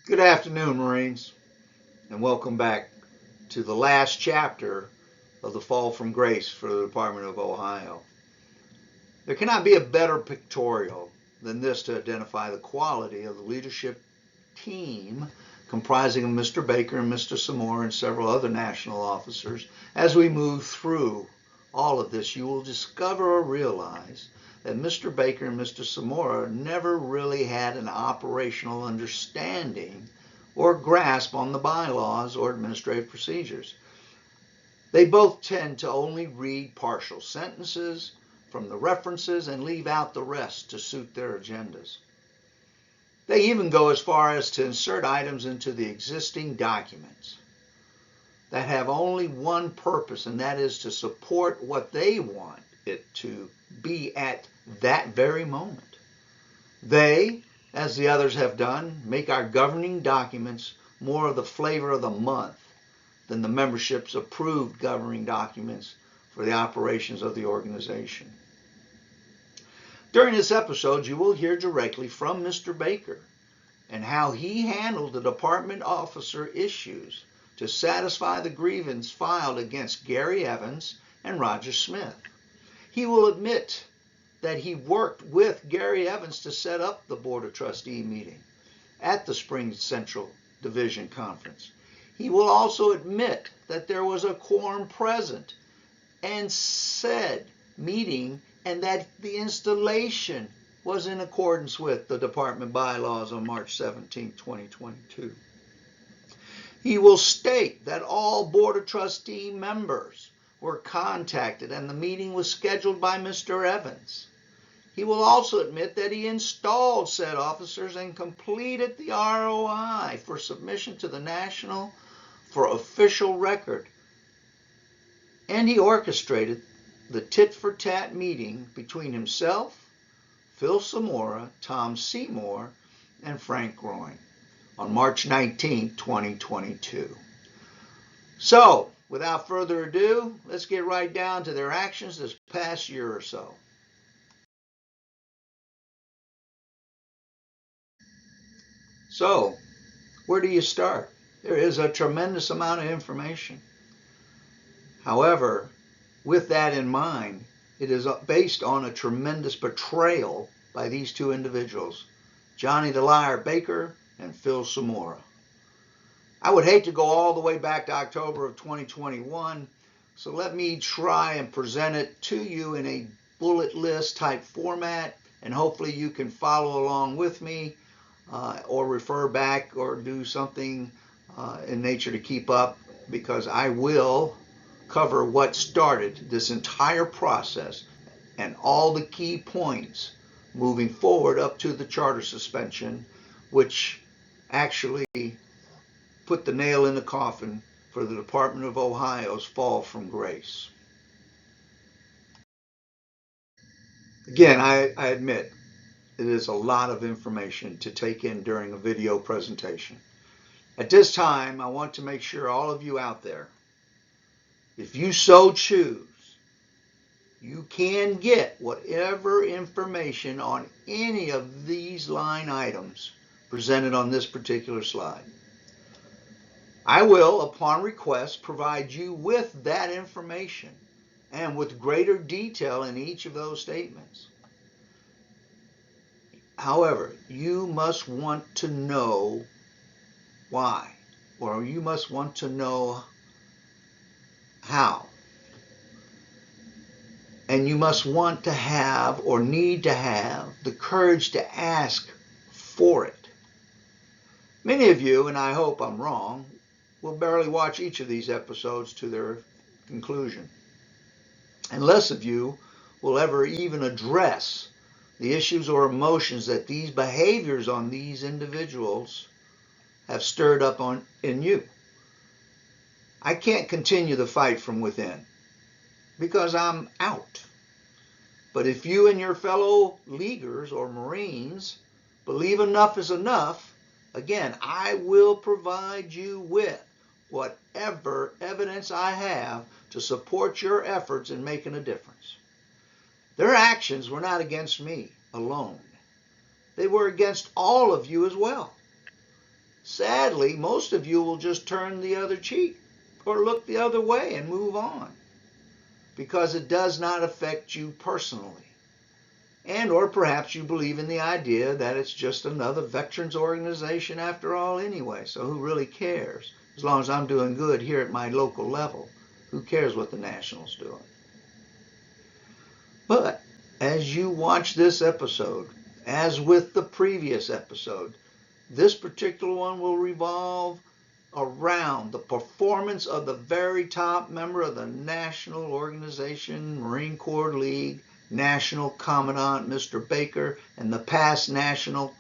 Good afternoon, Marines, and welcome back to the last chapter of the Fall from Grace for the Department of Ohio. There cannot be a better pictorial than this to identify the quality of the leadership team comprising of Mr. Baker and Mr. Zamora and several other national officers. As we move through all of this, you will discover or realize that Mr. Baker and Mr. Zamora never really had an operational understanding or grasp on the bylaws or administrative procedures. They both tend to only read partial sentences from the references and leave out the rest to suit their agendas. They even go as far as to insert items into the existing documents that have only one purpose, and that is to support what they want it to be at that very moment. They, as the others have done, make our governing documents more of the flavor of the month than the membership's approved governing documents for the operations of the organization. During this episode, you will hear directly from Mr. Baker and how he handled the department officer issues to satisfy the grievance filed against Gary Evans and Roger Smith. He will admit that he worked with Gary Evans to set up the Board of Trustee meeting at the Spring Central Division Conference. He will also admit that there was a quorum present and said meeting and that the installation was in accordance with the department bylaws on March 17, 2022. He will state that all Board of Trustee members were contacted and the meeting was scheduled by Mr. Evans. He will also admit that he installed said officers and completed the ROI for submission to the National for official record. And he orchestrated the tit-for-tat meeting between himself, Phil Zamora, Tom Seymour, and Frank Groin on March 19, 2022. So, without further ado, let's get right down to their actions this past year or so. So, where do you start? There is a tremendous amount of information. However, with that in mind, it is based on a tremendous betrayal by these two individuals, Johnny the Liar Baker and Phil Zamora. I would hate to go all the way back to October of 2021, so let me try and present it to you in a bullet list type format, and hopefully you can follow along with me or refer back or do something in nature to keep up, because I will cover what started this entire process and all the key points moving forward up to the charter suspension, which actually put the nail in the coffin for the Department of Ohio's fall from grace. Again, I admit it is a lot of information to take in during a video presentation. At this time, I want to make sure all of you out there, if you so choose, you can get whatever information on any of these line items presented on this particular slide. I will, upon request, provide you with that information and with greater detail in each of those statements. However, you must want to know why, or you must want to know how. And you must want to have or need to have the courage to ask for it. Many of you, and I hope I'm wrong, will barely watch each of these episodes to their conclusion. And less of you will ever even address the issues or emotions that these behaviors on these individuals have stirred up in you. I can't continue the fight from within because I'm out. But if you and your fellow Leaguers or Marines believe enough is enough, again, I will provide you with whatever evidence I have to support your efforts in making a difference. Their actions were not against me alone. They were against all of you as well. sadly, most of you will just turn the other cheek or look the other way and move on because it does not affect you personally. And or perhaps you believe in the idea that it's just another veterans organization after all anyway, so who really cares? As long as I'm doing good here at my local level, who cares what the National's doing? But as you watch this episode, as with the previous episode, this particular one will revolve around the performance of the very top member of the National Organization, Marine Corps League, National Commandant Mr. Baker, and the past National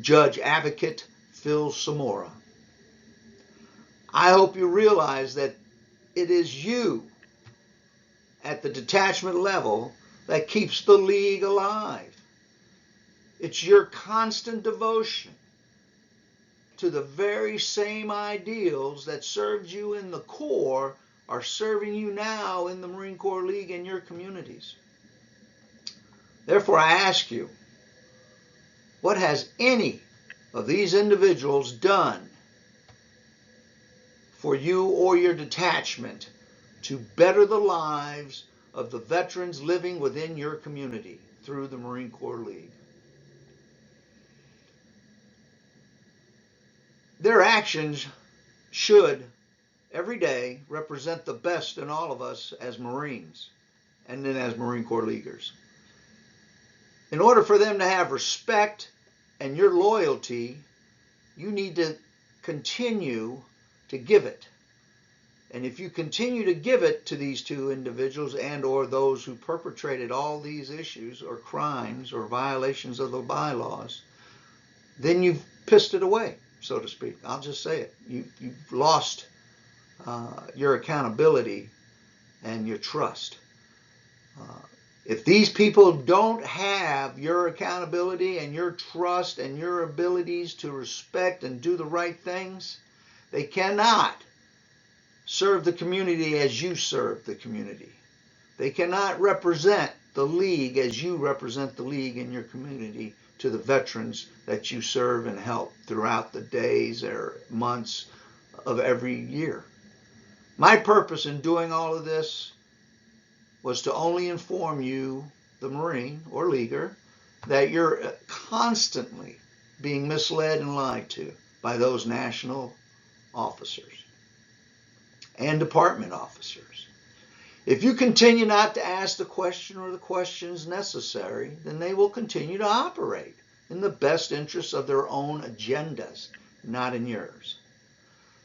Judge Advocate Phil Zamora. I hope you realize that it is you at the detachment level that keeps the League alive. It's your constant devotion to the very same ideals that served you in the Corps are serving you now in the Marine Corps League and your communities. Therefore, I ask you, what has any of these individuals done for you or your detachment to better the lives of the veterans living within your community through the Marine Corps League? Their actions should every day represent the best in all of us as Marines and then as Marine Corps Leaguers. In order for them to have respect and your loyalty, you need to continue to give it. And if you continue to give it to these two individuals and or those who perpetrated all these issues or crimes or violations of the bylaws, then you've pissed it away, so to speak. I'll just say it. You've lost your accountability and your trust. If these people don't have your accountability and your trust and your abilities to respect and do the right things, they cannot serve the community as you serve the community. They cannot represent the League as you represent the League in your community to the veterans that you serve and help throughout the days or months of every year. My purpose in doing all of this was to only inform you, the Marine or Leaguer, that you're constantly being misled and lied to by those national officers and department officers. If you continue not to ask the question or the questions necessary, then they will continue to operate in the best interests of their own agendas, not in yours.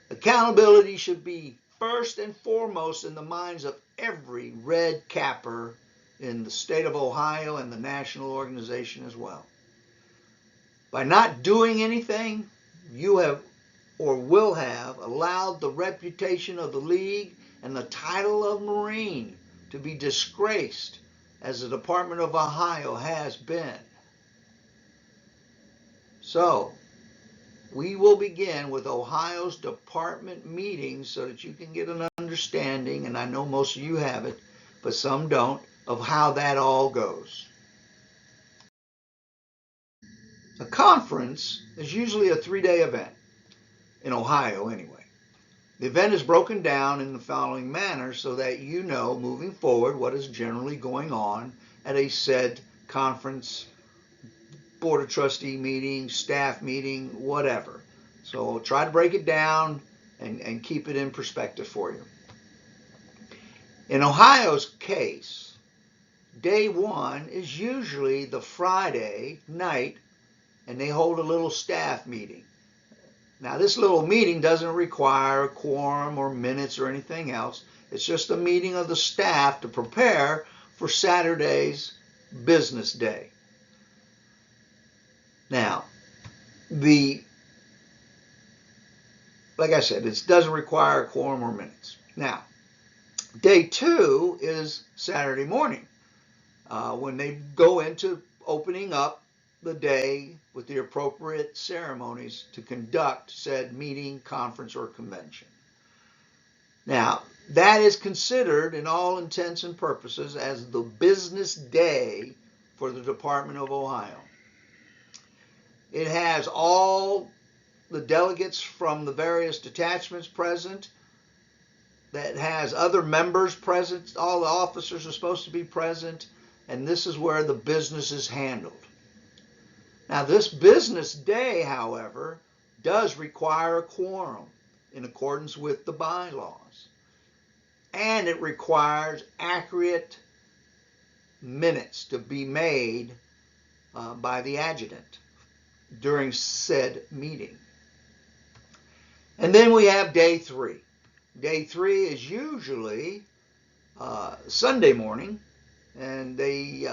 Accountability should be first and foremost in the minds of every red capper in the state of Ohio and the national organization as well. By not doing anything, you have or will have allowed the reputation of the League and the title of Marine to be disgraced as the Department of Ohio has been. So, we will begin with Ohio's department meetings so that you can get an understanding, and I know most of you have it, but some don't, of how that all goes. A conference is usually a 3-day event, in Ohio anyway. The event is broken down in the following manner so that you know moving forward what is generally going on at a said conference, board of trustee meeting, staff meeting, whatever. So I'll try to break it down and keep it in perspective for you. In Ohio's case, day one is usually the Friday night, and they hold a little staff meeting. Now, this little meeting doesn't require a quorum or minutes or anything else. It's just a meeting of the staff to prepare for Saturday's business day. Now, like I said, it doesn't require a quorum or minutes. Now, day two is Saturday morning, when they go into opening up the day with the appropriate ceremonies to conduct said meeting, conference, or convention. Now, that is considered, in all intents and purposes, as the business day for the Department of Ohio. It has all the delegates from the various detachments present, that has other members present. All the officers are supposed to be present, and this is where the business is handled. Now, this business day, however, does require a quorum in accordance with the bylaws, and it requires accurate minutes to be made by the adjutant during said meeting. And then we have day 3. Day 3 is usually Sunday morning, and they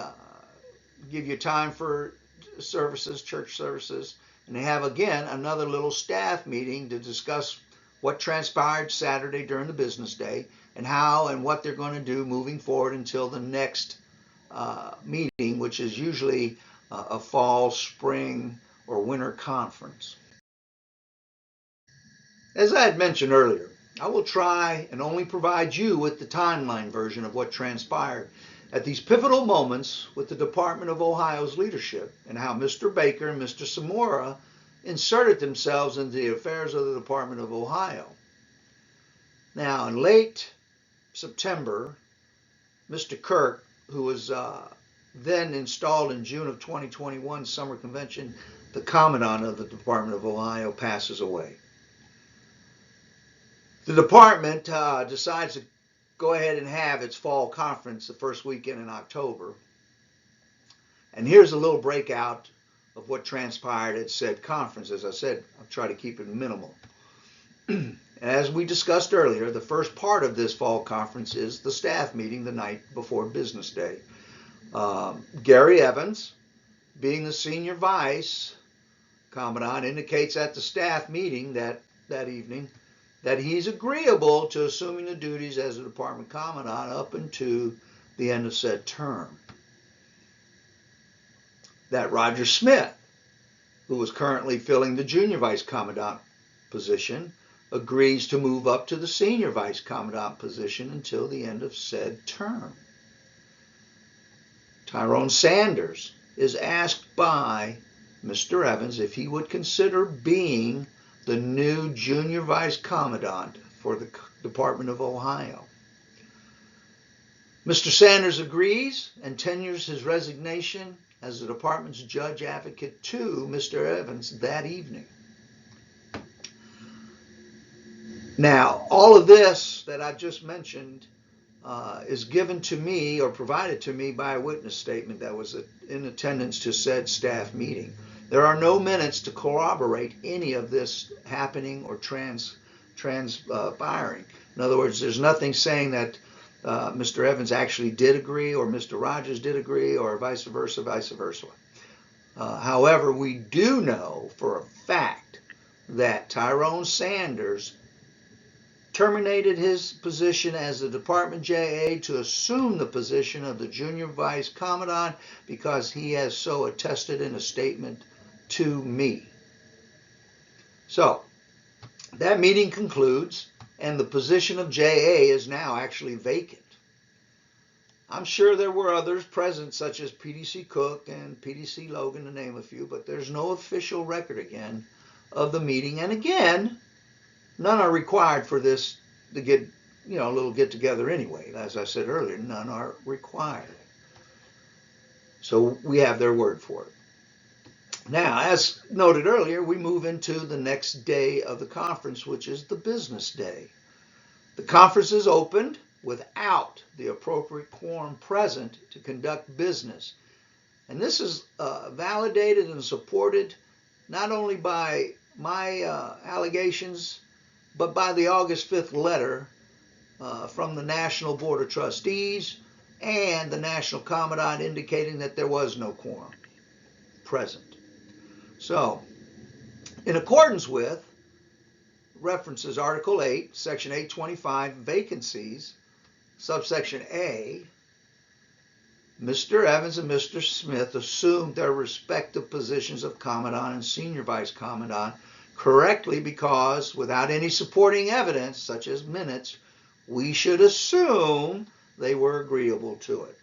give you time for services, church services, and they have again another little staff meeting to discuss what transpired Saturday during the business day and how and what they're going to do moving forward until the next meeting, which is usually a fall, spring, or winter conference. As I had mentioned earlier, I will try and only provide you with the timeline version of what transpired at these pivotal moments with the Department of Ohio's leadership and how Mr. Baker and Mr. Zamora inserted themselves into the affairs of the Department of Ohio. Now, in late September, Mr. Kirk, who was then installed in June of 2021 summer convention, the Commandant of the Department of Ohio, passes away. The department decides to go ahead and have its fall conference the first weekend in October. And here's a little breakout of what transpired at said conference. As I said, I'll try to keep it minimal. As we discussed earlier, the first part of this fall conference is the staff meeting the night before business day. Gary Evans, being the senior vice commandant, indicates at the staff meeting that evening that he's agreeable to assuming the duties as a department commandant up until the end of said term. That Roger Smith, who was currently filling the junior vice commandant position, agrees to move up to the senior vice commandant position until the end of said term. Tyrone Sanders is asked by Mr. Evans if he would consider being the new junior vice commandant for the Department of Ohio. Mr. Sanders agrees and tenders his resignation as the department's judge advocate to Mr. Evans that evening. Now, all of this that I just mentioned is given to me or provided to me by a witness statement that was in attendance to said staff meeting. There are no minutes to corroborate any of this happening or transpiring. In other words, there's nothing saying that Mr. Evans actually did agree or Mr. Rogers did agree or vice versa. However, we do know for a fact that Tyrone Sanders terminated his position as the department JA to assume the position of the junior vice commandant because he has so attested in a statement to me. So that meeting concludes and the position of JA is now actually vacant. I'm sure there were others present such as PDC Cook and PDC Logan to name a few, but there's no official record again of the meeting. And again, none are required for this to get, a little get together anyway. As I said earlier, none are required. So we have their word for it. Now, as noted earlier, we move into the next day of the conference, which is the business day. The conference is opened without the appropriate quorum present to conduct business. And this is validated and supported not only by my allegations, but by the August 5th letter from the National Board of Trustees and the National Commandant indicating that there was no quorum present. So, in accordance with references Article 8, Section 825, vacancies, subsection A, Mr. Evans and Mr. Smith assumed their respective positions of Commandant and Senior Vice Commandant correctly because, without any supporting evidence, such as minutes, we should assume they were agreeable to it.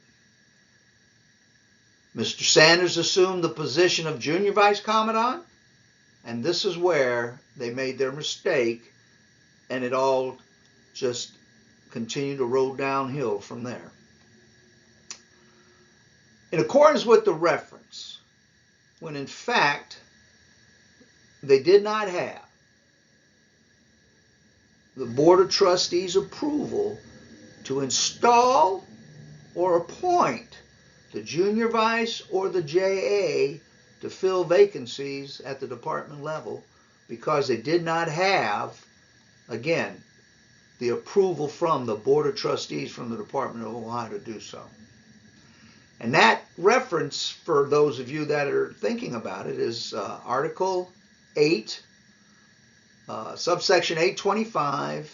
Mr. Sanders assumed the position of Junior Vice Commandant, And this is where they made their mistake, and it all just continued to roll downhill from there. In accordance with the reference, when in fact they did not have the Board of Trustees' approval to install or appoint the junior vice or the JA to fill vacancies at the department level, because they did not have, again, the approval from the Board of Trustees from the Department of Ohio to do so. And that reference, for those of you that are thinking about it, is Article 8, subsection 825,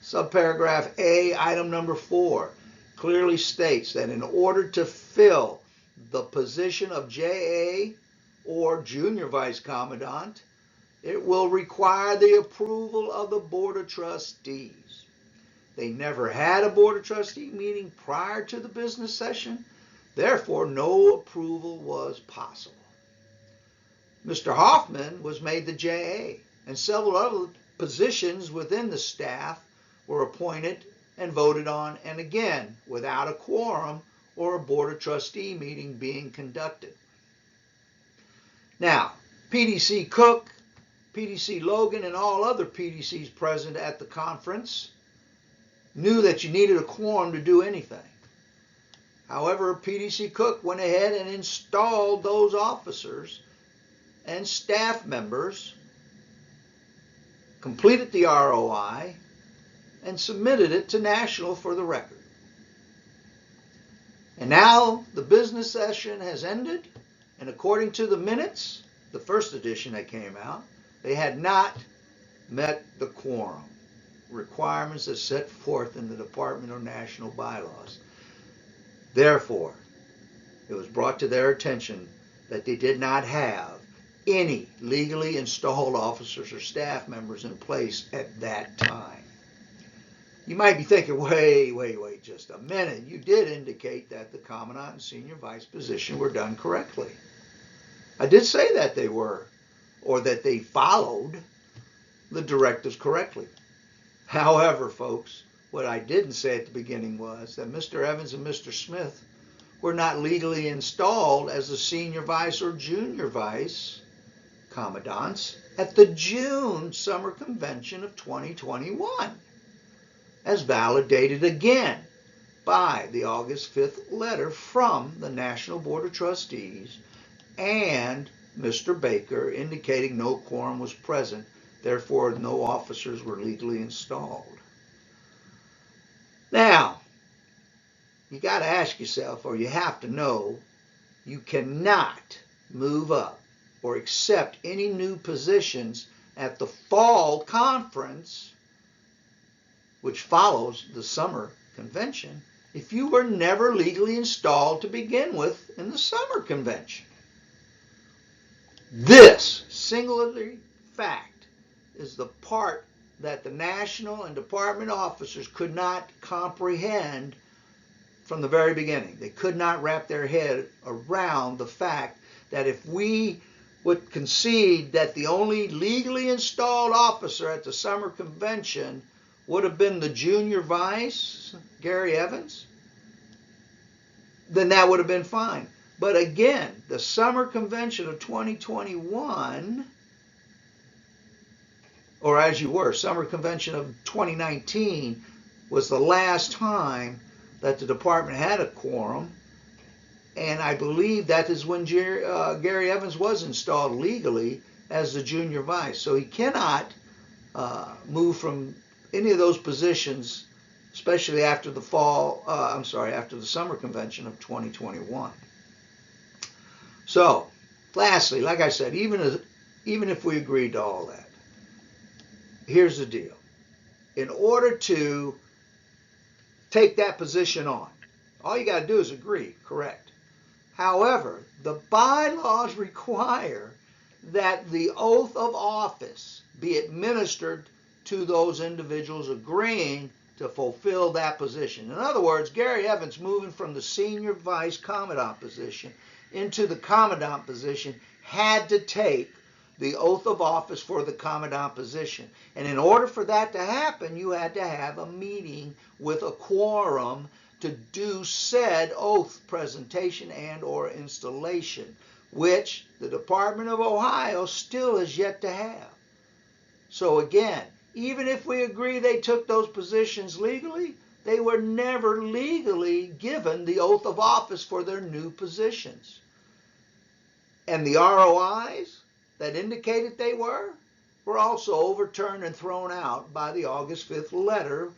subparagraph A, item number 4, clearly states that in order to fill the position of JA or junior vice commandant, it will require the approval of the Board of Trustees. They never had a Board of Trustee meeting prior to the business session. Therefore, no approval was possible. Mr. Hoffman was made the JA, and several other positions within the staff were appointed and voted on, and again, without a quorum or a Board of Trustee meeting being conducted. Now, PDC Cook, PDC Logan, and all other PDCs present at the conference knew that you needed a quorum to do anything. However, PDC Cook went ahead and installed those officers and staff members, completed the ROI, and submitted it to National for the record. And now the business session has ended, and according to the minutes, the first edition that came out, they had not met the quorum requirements as set forth in the Department of National Bylaws. Therefore, it was brought to their attention that they did not have any legally installed officers or staff members in place at that time. You might be thinking, wait just a minute. You did indicate that the commandant and senior vice position were done correctly. I did say that they were, or that they followed the directives correctly. However, folks, what I didn't say at the beginning was that Mr. Evans and Mr. Smith were not legally installed as the senior vice or junior vice commandants at the June summer convention of 2021, as validated again by the August 5th letter from the National Board of Trustees and Mr. Baker indicating no quorum was present, therefore no officers were legally installed. Now, you got to ask yourself, or you have to know, you cannot move up or accept any new positions at the fall conference, which follows the summer convention, if you were never legally installed to begin with in the summer convention. This singularly fact is the part that the national and department officers could not comprehend from the very beginning. They could not wrap their head around the fact that if we would concede that the only legally installed officer at the summer convention would have been the junior vice, Gary Evans, then that would have been fine. But again, the summer convention of 2021, or as you were, summer convention of 2019 was the last time that the department had a quorum, and I believe that is when Gary Evans was installed legally as the junior vice. So he cannot move from any of those positions, especially after the after the summer convention of 2021. So, lastly, like I said, even if we agreed to all that, here's the deal. In order to take that position on, all you got to do is agree, correct? However, the bylaws require that the oath of office be administered to those individuals agreeing to fulfill that position. In other words, Gary Evans moving from the senior vice commandant position into the commandant position had to take the oath of office for the commandant position. And in order for that to happen, you had to have a meeting with a quorum to do said oath presentation and or installation, which the Department of Ohio still has yet to have. So again, even if we agree they took those positions legally, they were never legally given the oath of office for their new positions. And the ROIs that indicated they were also overturned and thrown out by the August 5th letter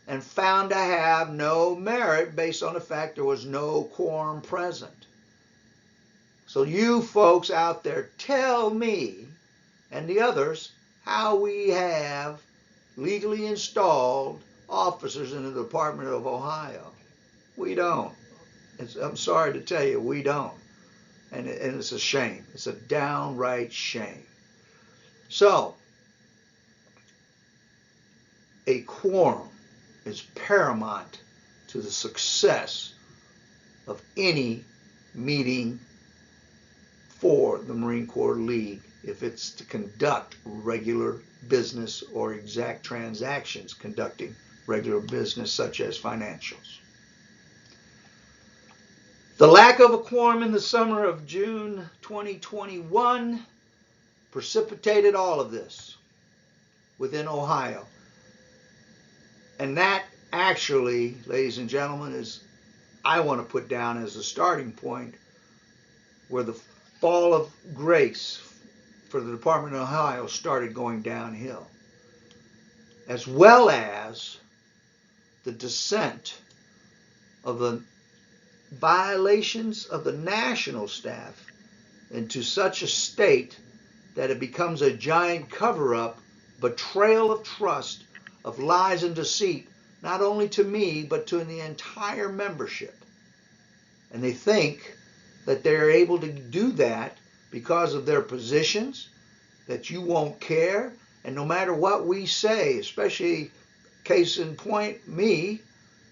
and found to have no merit based on the fact there was no quorum present. So you folks out there, tell me and the others how we have legally installed officers in the Department of Ohio. We don't. I'm sorry to tell you, we don't. And it's a shame. It's a downright shame. So, a quorum is paramount to the success of any meeting for the Marine Corps League if it's to conduct regular business or exact transactions conducting regular business such as financials. The lack of a quorum in the summer of June 2021 precipitated all of this within Ohio. And that actually, ladies and gentlemen, is, I want to put down as a starting point where the fall of grace for the Department of Ohio started going downhill, as well as the descent of the violations of the national staff into such a state that it becomes a giant cover-up, betrayal of trust, of lies and deceit, not only to me, but to the entire membership. And they think that they're able to do that because of their positions, that you won't care, and no matter what we say, especially case in point, me,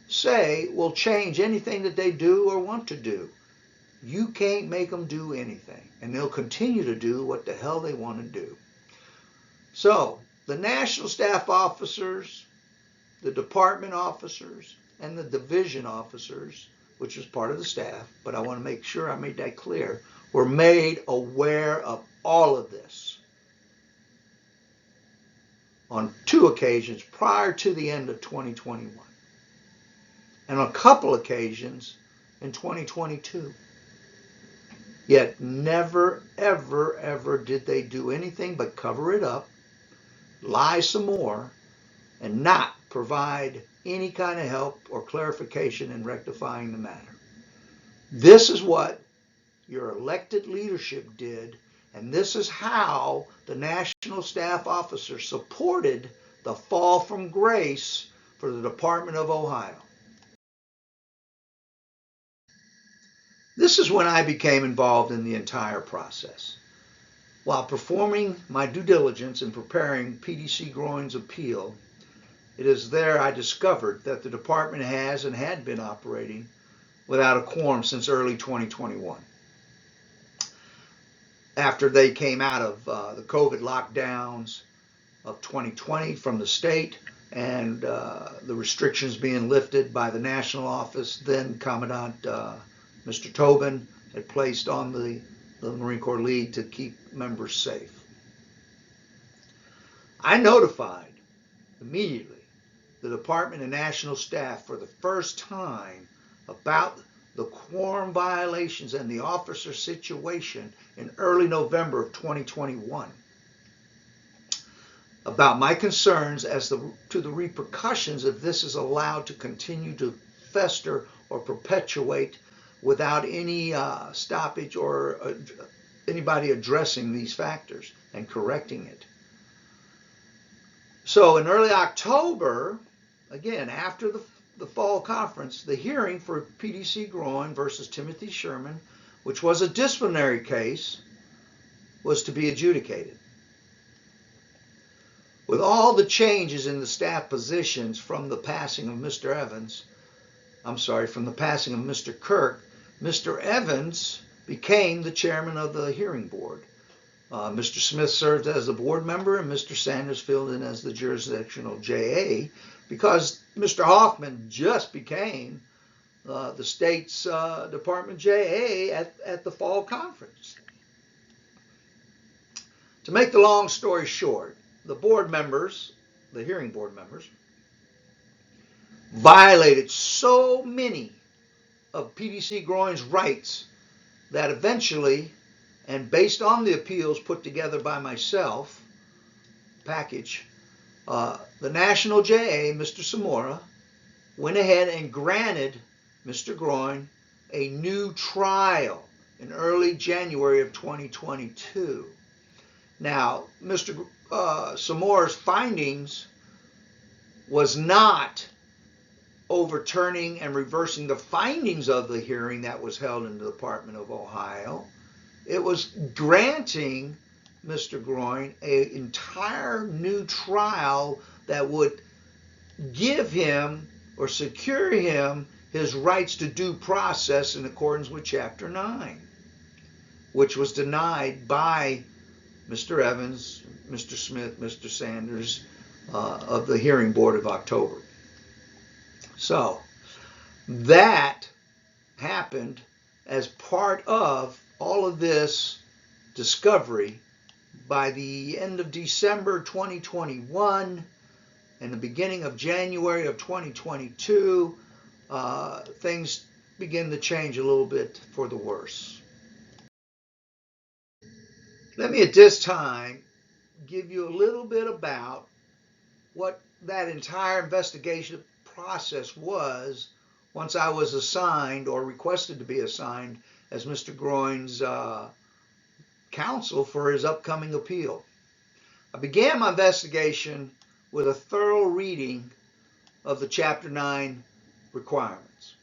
say will change anything that they do or want to do. You can't make them do anything, and they'll continue to do what the hell they want to do. So, the national staff officers, the department officers, and the division officers, which was part of the staff, but I want to make sure I made that clear, were made aware of all of this on 2 occasions prior to the end of 2021. And on a couple occasions in 2022. Yet never, ever, ever did they do anything but cover it up, lie some more, and not provide any kind of help or clarification in rectifying the matter. This is what your elected leadership did, and this is how the national staff officers supported the fall from grace for the Department of Ohio. This is when I became involved in the entire process. While performing my due diligence in preparing PDC Groin's appeal, it is there I discovered that the department has and had been operating without a quorum since early 2021. After they came out of the COVID lockdowns of 2020 from the state and the restrictions being lifted by the national office, then Commandant Mr. Tobin had placed on the Marine Corps League to keep members safe. I notified immediately the Department and National Staff for the first time about the quorum violations and the officer situation in early November of 2021. About my concerns as to the repercussions if this is allowed to continue to fester or perpetuate without any stoppage or anybody addressing these factors and correcting it. So in early October, again, after the fall conference, the hearing for PDC Groin versus Timothy Sherman, which was a disciplinary case, was to be adjudicated. With all the changes in the staff positions from the passing of Mr. Kirk, Mr. Evans became the chairman of the hearing board. Mr. Smith served as the board member and Mr. Sanders filled in as the jurisdictional JA because Mr. Hoffman just became the state's department JA at the fall conference. To make the long story short, the board members, the hearing board members, violated so many of PDC Groin's rights that eventually, and based on the appeals put together by myself, package, the national JA, Mr. Zamora, went ahead and granted Mr. Groin a new trial in early January of 2022. Now, Mr. Zamora's findings was not overturning and reversing the findings of the hearing that was held in the Department of Ohio. It was granting Mr. Groin an entire new trial that would give him or secure him his rights to due process in accordance with Chapter 9, which was denied by Mr. Evans, Mr. Smith, Mr. Sanders of the hearing board of October. So that happened as part of all of this discovery. By the end of December 2021 and the beginning of January of 2022, things begin to change a little bit for the worse. Let me at this time give you a little bit about what that entire investigation process was once I was assigned or requested to be assigned as Mr. Groin's counsel for his upcoming appeal. I began my investigation with a thorough reading of the Chapter 9 requirements.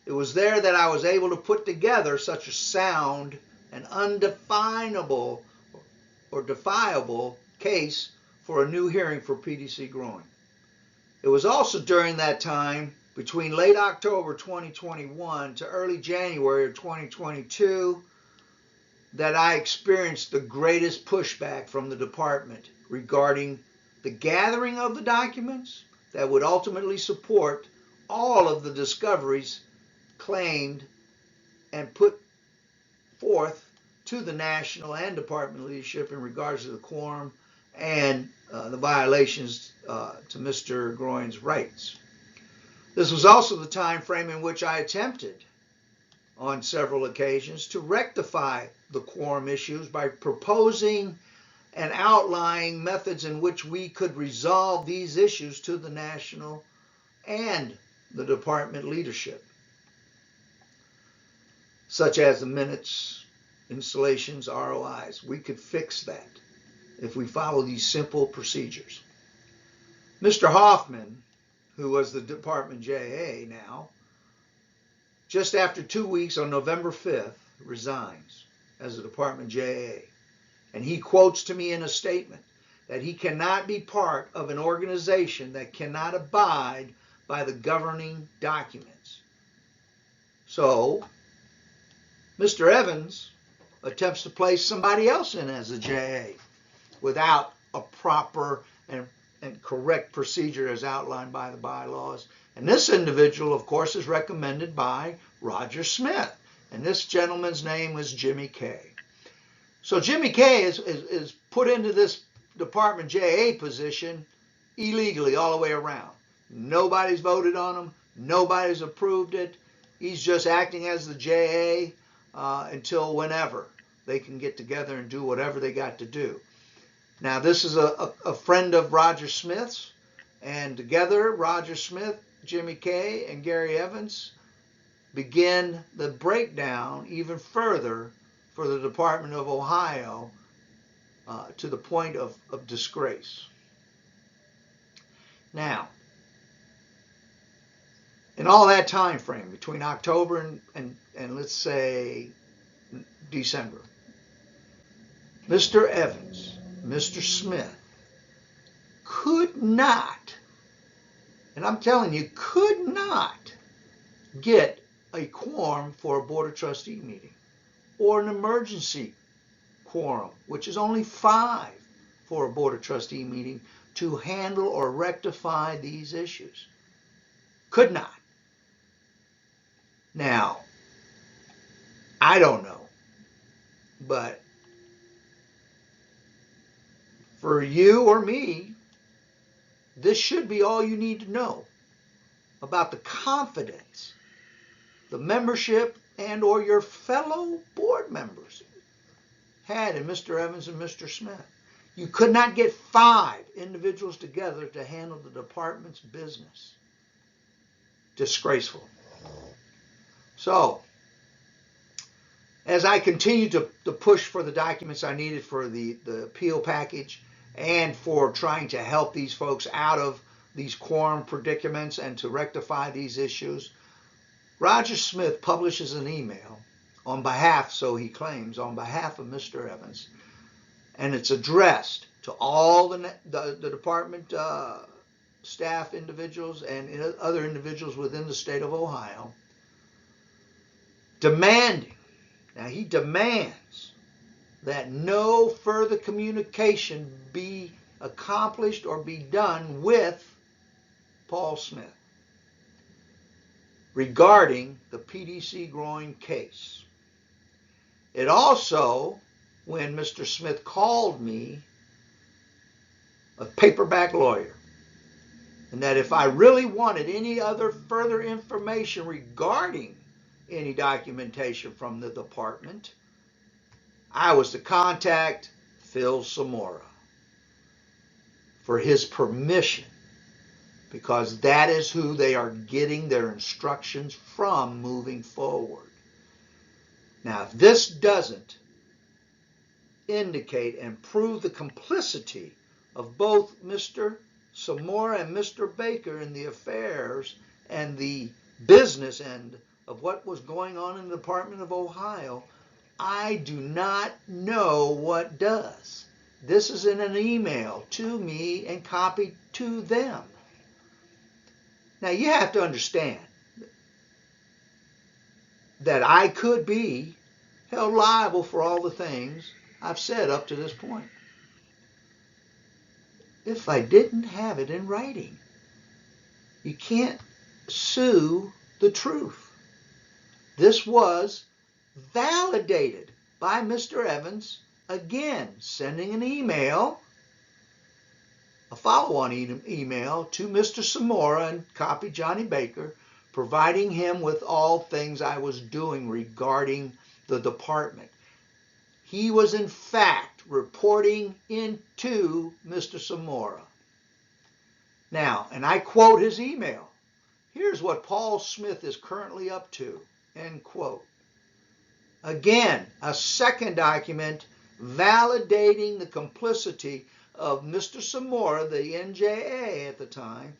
It was there that I was able to put together such a sound and undefinable or defiable case for a new hearing for PDC Groin. It was also during that time, between late October 2021 to early January of 2022, that I experienced the greatest pushback from the department regarding the gathering of the documents that would ultimately support all of the discoveries claimed and put forth to the national and department leadership in regards to the quorum and the violations to Mr. Groin's rights. This was also the time frame in which I attempted on several occasions to rectify the quorum issues by proposing and outlining methods in which we could resolve these issues to the national and the department leadership, such as the minutes, installations, ROIs. We could fix that if we follow these simple procedures. Mr. Hoffman, who was the department JA now, just after 2 weeks on November 5th, resigns as a department JA. And he quotes to me in a statement that he cannot be part of an organization that cannot abide by the governing documents. So, Mr. Evans attempts to place somebody else in as a JA without a proper and correct procedure as outlined by the bylaws. And this individual, of course, is recommended by Roger Smith. And this gentleman's name was Jimmy Kay. So Jimmy Kay is put into this department JA position illegally all the way around. Nobody's voted on him. Nobody's approved it. He's just acting as the JA until whenever they can get together and do whatever they got to do. Now, this is a friend of Roger Smith's, and together Roger Smith, Jimmy Kay, and Gary Evans begin the breakdown even further for the Department of Ohio to the point of disgrace. Now, in all that time frame between October and let's say December, Mr. Evans, Mr. Smith could not, and I'm telling you, could not get a quorum for a Board of Trustee meeting or an emergency quorum, which is only 5 for a Board of Trustee meeting, to handle or rectify these issues. Could not. Now, I don't know, but for you or me, this should be all you need to know about the confidence the membership and or your fellow board members had in Mr. Evans and Mr. Smith. You could not get 5 individuals together to handle the department's business. Disgraceful. So, as I continued to push for the documents I needed for the appeal package and for trying to help these folks out of these quorum predicaments and to rectify these issues, Roger Smith publishes an email on behalf, so he claims, on behalf of Mr. Evans, and it's addressed to all the department staff individuals and other individuals within the state of Ohio, demanding, now he demands that no further communication be accomplished or be done with Paul Smith regarding the PDC growing case. It also, when Mr. Smith called me a paperback lawyer, and that if I really wanted any other further information regarding any documentation from the department, I was to contact Phil Zamora for his permission, because that is who they are getting their instructions from moving forward. Now, if this doesn't indicate and prove the complicity of both Mr. Zamora and Mr. Baker in the affairs and the business end of what was going on in the Department of Ohio, I do not know what does. This is in an email to me and copied to them. Now, you have to understand that I could be held liable for all the things I've said up to this point if I didn't have it in writing. You can't sue the truth. This was validated by Mr. Evans, again, sending an email, a follow-on email to Mr. Zamora and copy Johnny Baker, providing him with all things I was doing regarding the department. He was in fact reporting into Mr. Zamora. Now, and I quote his email, here's what Paul Smith is currently up to, end quote. Again, a second document validating the complicity of Mr. Zamora, the NJA at the time,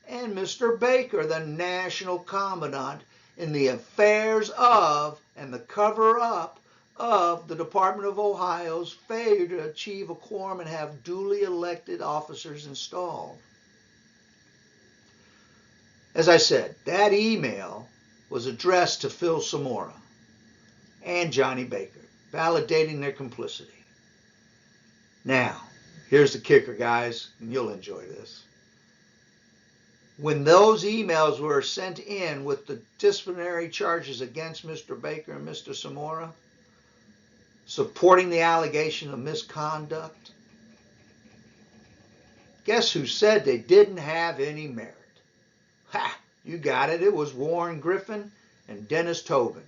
and Mr. Baker, the National Commandant, in the affairs of and the cover-up of the Department of Ohio's failure to achieve a quorum and have duly elected officers installed. As I said, that email was addressed to Phil Zamora and Johnny Baker, validating their complicity. Now, here's the kicker, guys, and you'll enjoy this. When those emails were sent in with the disciplinary charges against Mr. Baker and Mr. Zamora, supporting the allegation of misconduct, guess who said they didn't have any merit? Ha! You got it. It was Warren Griffin and Dennis Tobin.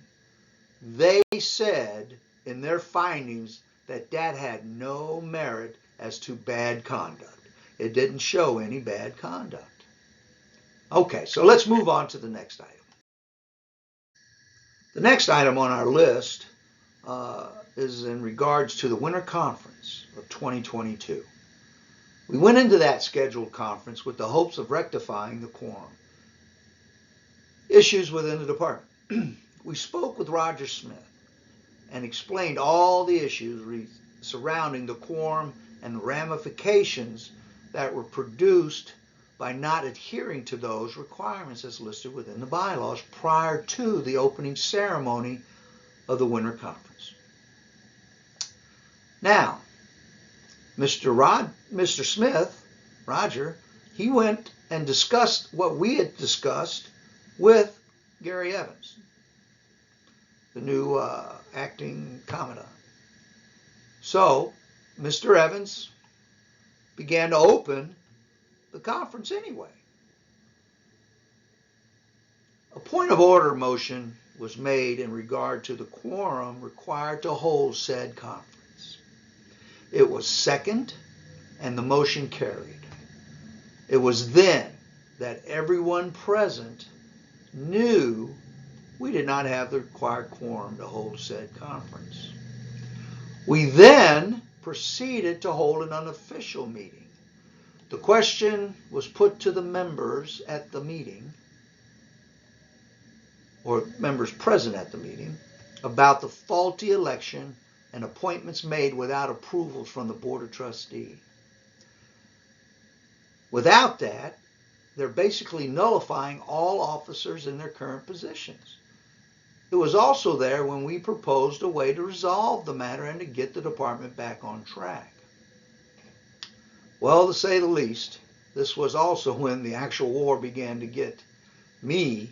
They said in their findings that that had no merit as to bad conduct. It didn't show any bad conduct. Okay, so let's move on to the next item. The next item on our list is in regards to the Winter Conference of 2022. We went into that scheduled conference with the hopes of rectifying the quorum issues within the department. We spoke with Roger Smith and explained all the issues surrounding the quorum and the ramifications that were produced by not adhering to those requirements as listed within the bylaws prior to the opening ceremony of the Winter Conference. Now, Mr. Smith, Roger, he went and discussed what we had discussed with Gary Evans, the new acting commandant. So, Mr. Evans began to open the conference anyway. A point of order motion was made in regard to the quorum required to hold said conference. It was seconded, and the motion carried. It was then that everyone present knew we did not have the required quorum to hold said conference. We then proceeded to hold an unofficial meeting. The question was put to the members at the meeting, or members present at the meeting, about the faulty election and appointments made without approvals from the Board of Trustees. Without that, they're basically nullifying all officers in their current positions. It was also there when we proposed a way to resolve the matter and to get the department back on track. Well, to say the least, this was also when the actual war began to get me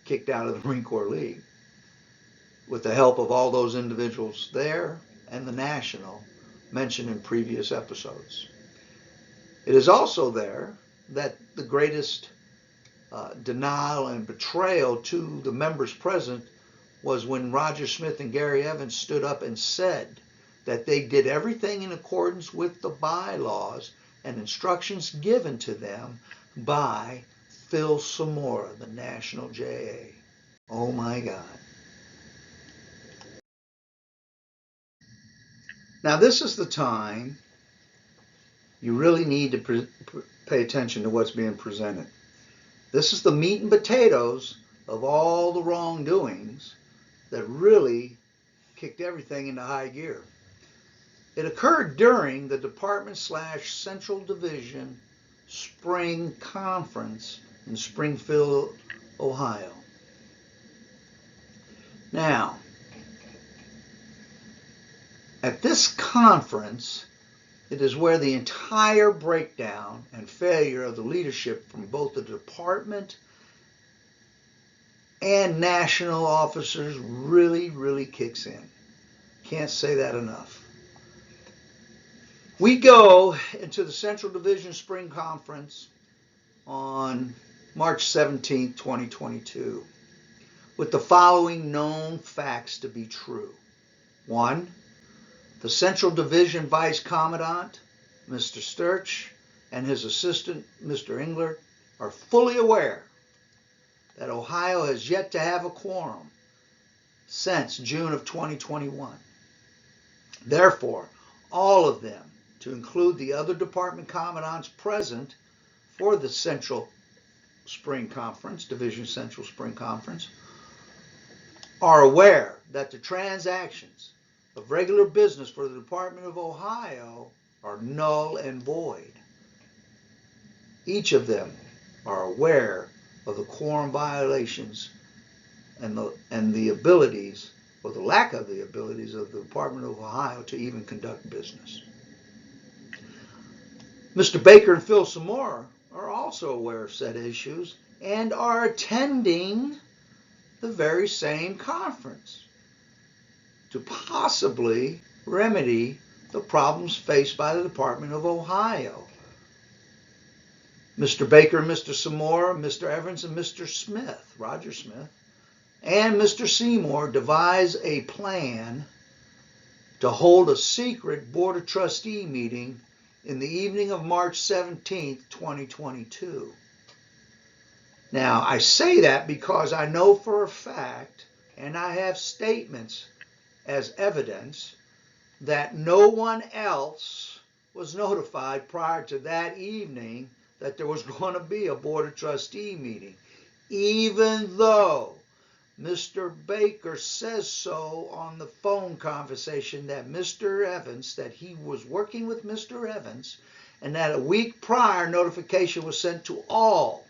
kicked out of the Marine Corps League, with the help of all those individuals there and the National mentioned in previous episodes. It is also there that the greatest denial and betrayal to the members present was when Roger Smith and Gary Evans stood up and said that they did everything in accordance with the bylaws and instructions given to them by Phil Zamora, the National JA. Oh my God. Now this is the time you really need to pay attention to what's being presented. This is the meat and potatoes of all the wrongdoings that really kicked everything into high gear. It occurred during the Department/Central Division Spring Conference in Springfield, Ohio. Now, at this conference, it is where the entire breakdown and failure of the leadership from both the department and national officers really kicks in. Can't say that enough. We go into the Central Division Spring Conference on March 17, 2022, with the following known facts to be true. 1. The Central Division Vice Commandant, Mr. Sturch, and his assistant, Mr. Engler, are fully aware that Ohio has yet to have a quorum since June of 2021. Therefore, all of them, to include the other department commandants present for the Central Spring Conference, Division Central Spring Conference, are aware that the transactions of regular business for the Department of Ohio are null and void. Each of them are aware of the quorum violations and the abilities, or the lack of the abilities, of the Department of Ohio to even conduct business. Mr. Baker and Phil Zamora are also aware of said issues and are attending the very same conference to possibly remedy the problems faced by the Department of Ohio. Mr. Baker and Mr. Zamora, Mr. Evans and Mr. Smith, Roger Smith, and Mr. Seymour devise a plan to hold a secret Board of Trustee meeting in the evening of March 17, 2022. Now, I say that because I know for a fact, and I have statements as evidence, that no one else was notified prior to that evening that there was going to be a Board of Trustee meeting, even though Mr. Baker says so on the phone conversation that Mr. Evans, that he was working with Mr. Evans, and that a week prior notification was sent to all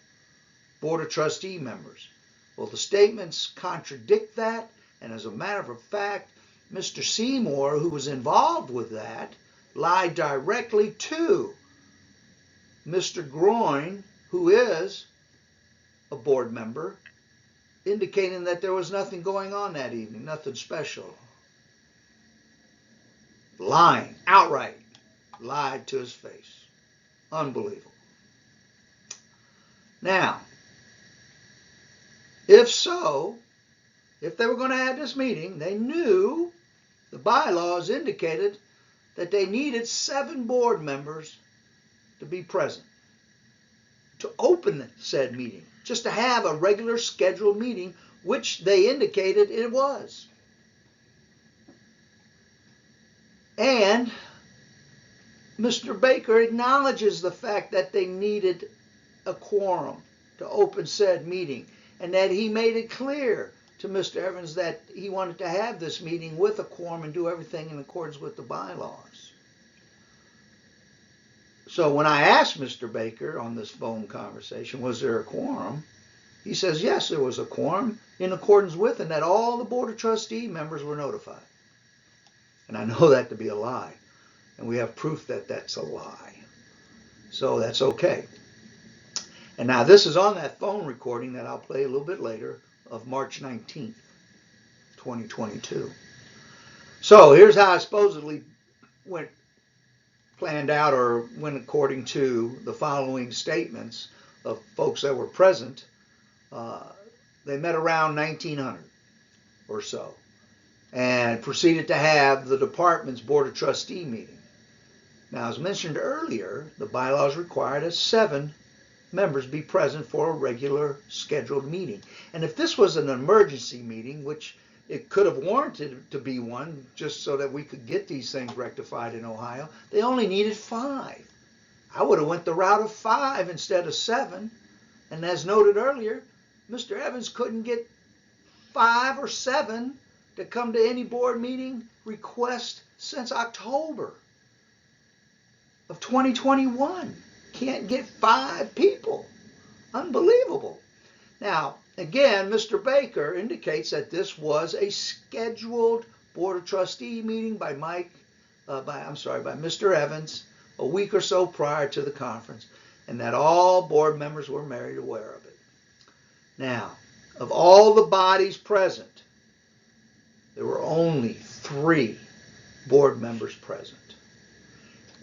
Board of Trustee members. Well, the statements contradict that, and as a matter of fact, Mr. Seymour, who was involved with that, lied directly to Mr. Groin, who is a board member, indicating that there was nothing going on that evening, nothing special. Lying, outright lied to his face. Unbelievable. Now, if so, if they were going to have this meeting, they knew the bylaws indicated that they needed 7 board members to be present to open said meeting, just to have a regular scheduled meeting, which they indicated it was. And Mr. Baker acknowledges the fact that they needed a quorum to open said meeting, and that he made it clear to Mr. Evans that he wanted to have this meeting with a quorum and do everything in accordance with the bylaws. So when I asked Mr. Baker on this phone conversation, was there a quorum? He says, yes, there was a quorum in accordance with, and that all the Board of Trustee members were notified. And I know that to be a lie. And we have proof that that's a lie. So that's okay. And now this is on that phone recording that I'll play a little bit later of March 19th, 2022. So here's how I supposedly went planned out, or went according to the following statements of folks that were present. They met around 1900 or so and proceeded to have the department's Board of Trustee meeting. Now, as mentioned earlier, the bylaws required that 7 members be present for a regular scheduled meeting. And if this was an emergency meeting, which it could have warranted to be one, just so that we could get these things rectified in Ohio, they only needed 5. I would have went the route of 5 instead of 7. And as noted earlier, Mr. Evans couldn't get 5 or 7 to come to any board meeting request since October of 2021. Can't get 5 people. Unbelievable. Now, again, Mr. Baker indicates that this was a scheduled Board of Trustee meeting by Mr. Evans a week or so prior to the conference, and that all board members were made aware of it. Now, of all the bodies present, there were only 3 board members present.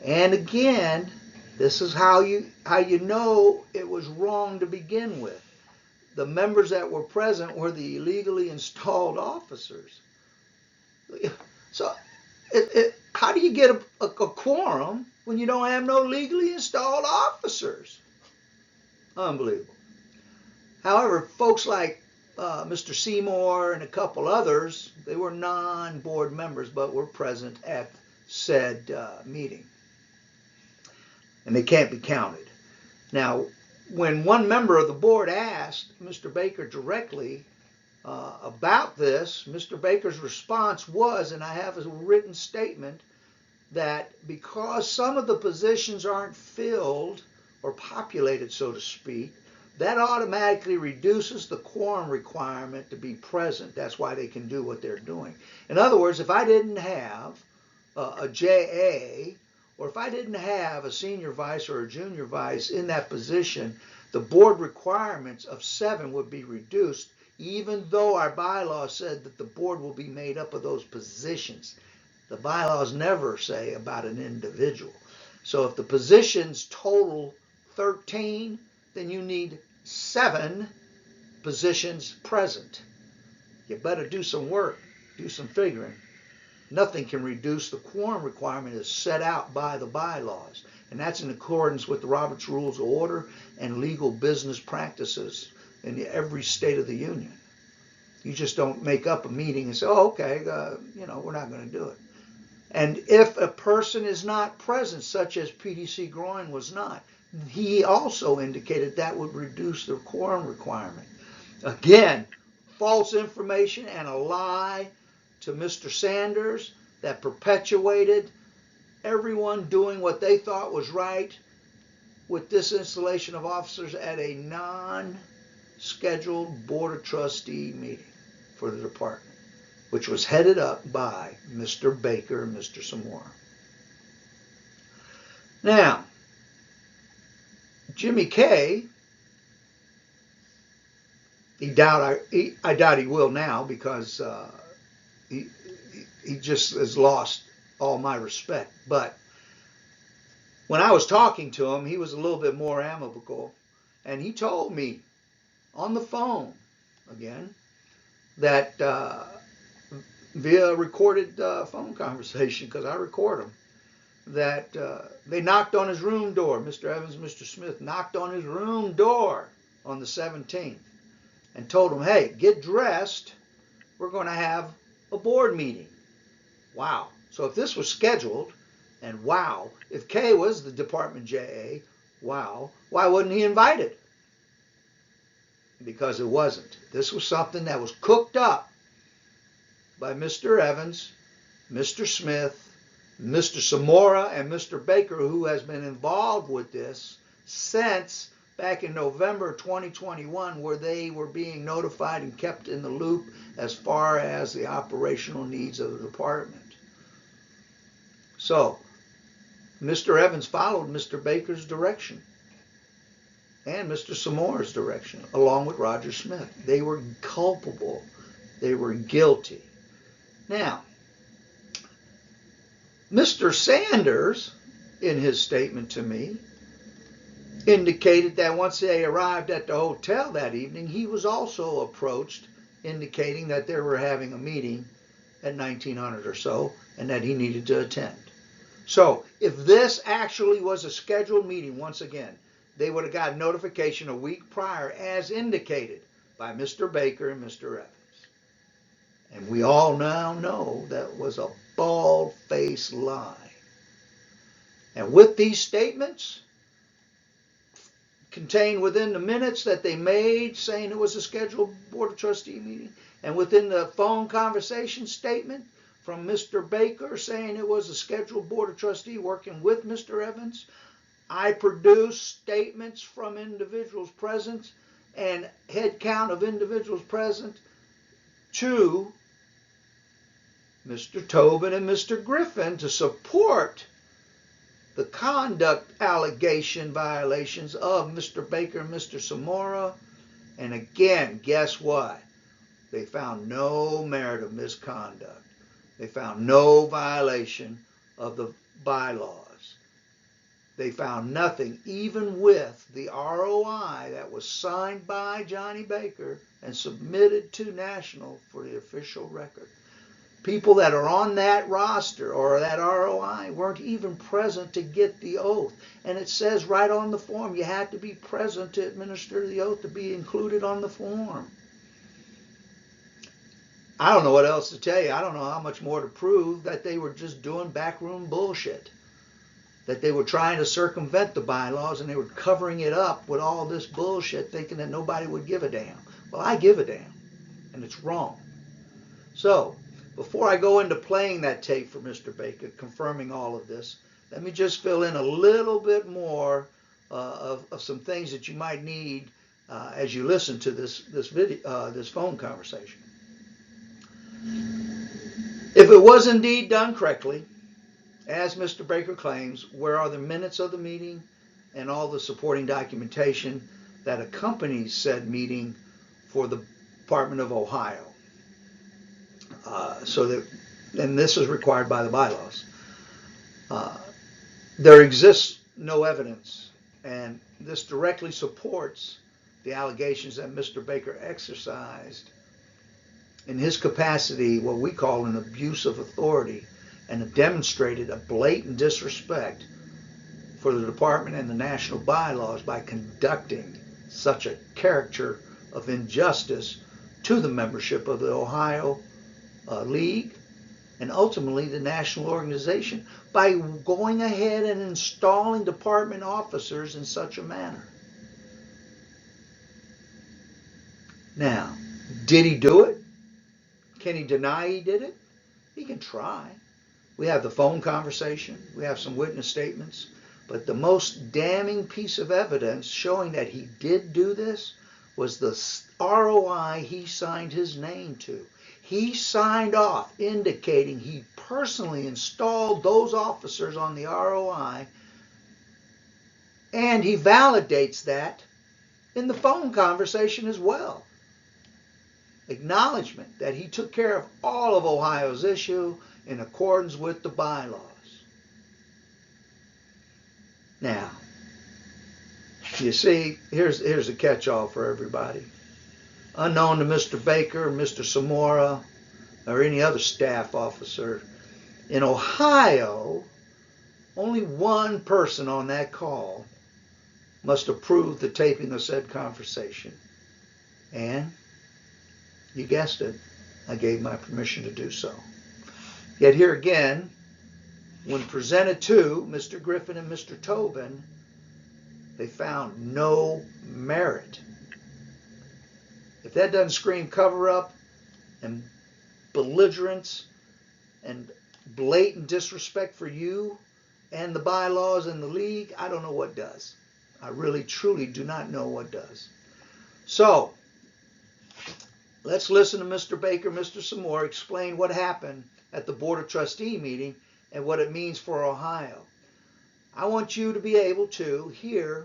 And again, this is how you know it was wrong to begin with. The members that were present were the illegally installed officers. So how do you get a quorum when you don't have no legally installed officers? Unbelievable. However, folks like Mr. Seymour and a couple others, they were non-board members but were present at said meeting. And they can't be counted. Now, when one member of the board asked Mr. Baker directly about this, Mr. Baker's response was, and I have a written statement, that because some of the positions aren't filled or populated, so to speak, that automatically reduces the quorum requirement to be present. That's why they can do what they're doing. In other words, if I didn't have a JA, or if I didn't have a senior vice or a junior vice in that position, the board requirements of 7 would be reduced, even though our bylaws said that the board will be made up of those positions. The bylaws never say about an individual. So if the positions total 13, then you need 7 positions present. You better do some work, do some figuring. Nothing can reduce the quorum requirement as set out by the bylaws. And that's in accordance with the Robert's Rules of Order and legal business practices in every state of the union. You just don't make up a meeting and say, oh, okay, we're not going to do it. And if a person is not present, such as PDC Groin was not, he also indicated that would reduce the quorum requirement. Again, false information and a lie to Mr. Sanders that perpetuated everyone doing what they thought was right with this installation of officers at a non-scheduled Board of Trustee meeting for the department. which was headed up by Mr. Baker and Mr. Zamora. Now, Jimmy K, I doubt he will now, because he just has lost all my respect. But when I was talking to him, he was a little bit more amicable, and he told me on the phone again that via recorded phone conversation, because I record them, that they knocked on his room door. Mr. Evans and Mr. Smith knocked on his room door on the 17th and told him, hey, get dressed. We're going to have a board meeting. Wow. So if this was scheduled, and wow, if K was the department JA, wow, why wasn't he invited? Because it wasn't. This was something that was cooked up by Mr. Evans, Mr. Smith, Mr. Zamora, and Mr. Baker, who has been involved with this since back in November 2021, where they were being notified and kept in the loop as far as the operational needs of the department. So, Mr. Evans followed Mr. Baker's direction and Mr. Zamora's direction, along with Roger Smith. They were culpable. They were guilty. Now, Mr. Sanders, in his statement to me, indicated that once they arrived at the hotel that evening, he was also approached, indicating that they were having a meeting at 1900 or so, and that he needed to attend. So, if this actually was a scheduled meeting, once again, they would have gotten notification a week prior, as indicated by Mr. Baker and Mr. Evans. And we all now know that was a bald-faced lie. And with these statements contained within the minutes that they made saying it was a scheduled Board of Trustee meeting, and within the phone conversation statement from Mr. Baker saying it was a scheduled Board of Trustee working with Mr. Evans, I produced statements from individuals present and head count of individuals present to Mr. Tobin and Mr. Griffin to support the conduct allegation violations of Mr. Baker and Mr. Zamora. And again, guess what? They found no merit of misconduct. They found no violation of the bylaws. They found nothing, even with the ROI that was signed by Johnny Baker and submitted to National for the official record. People that are on that roster or that ROI weren't even present to get the oath. And it says right on the form, you had to be present to administer the oath to be included on the form. I don't know what else to tell you. I don't know how much more to prove that they were just doing backroom bullshit. That they were trying to circumvent the bylaws and they were covering it up with all this bullshit, thinking that nobody would give a damn. Well, I give a damn, and it's wrong. So, before I go into playing that tape for Mr. Baker, confirming all of this, let me just fill in a little bit more of some things that you might need as you listen to this phone conversation. If it was indeed done correctly, as Mr. Baker claims, where are the minutes of the meeting and all the supporting documentation that accompanies said meeting for the Department of Ohio? And this is required by the bylaws. There exists no evidence, and this directly supports the allegations that Mr. Baker exercised in his capacity, what we call an abuse of authority, and demonstrated a blatant disrespect for the department and the national bylaws by conducting such a caricature of injustice to the membership of the Ohio League and ultimately the national organization by going ahead and installing department officers in such a manner. Now, did he do it? Can he deny he did it? He can try. We have the phone conversation. We have some witness statements. But the most damning piece of evidence showing that he did do this was the ROI he signed his name to. he signed off indicating he personally installed those officers on the ROI, and he validates that in the phone conversation as well. Acknowledgement that he took care of all of Ohio's issue in accordance with the bylaws. Now, you see, here's a catch-all for everybody. Unknown to Mr. Baker, Mr. Zamora, or any other staff officer, in Ohio, only one person on that call must approve the taping of said conversation. And, you guessed it, I gave my permission to do so. Yet here again, when presented to Mr. Griffin and Mr. Tobin, they found no merit. If that doesn't scream cover-up and belligerence and blatant disrespect for you and the bylaws and the league, I don't know what does. I really, truly do not know what does. So, let's listen to Mr. Baker, Mr. Zamora explain what happened at the Board of Trustee meeting and what it means for Ohio. I want you to be able to hear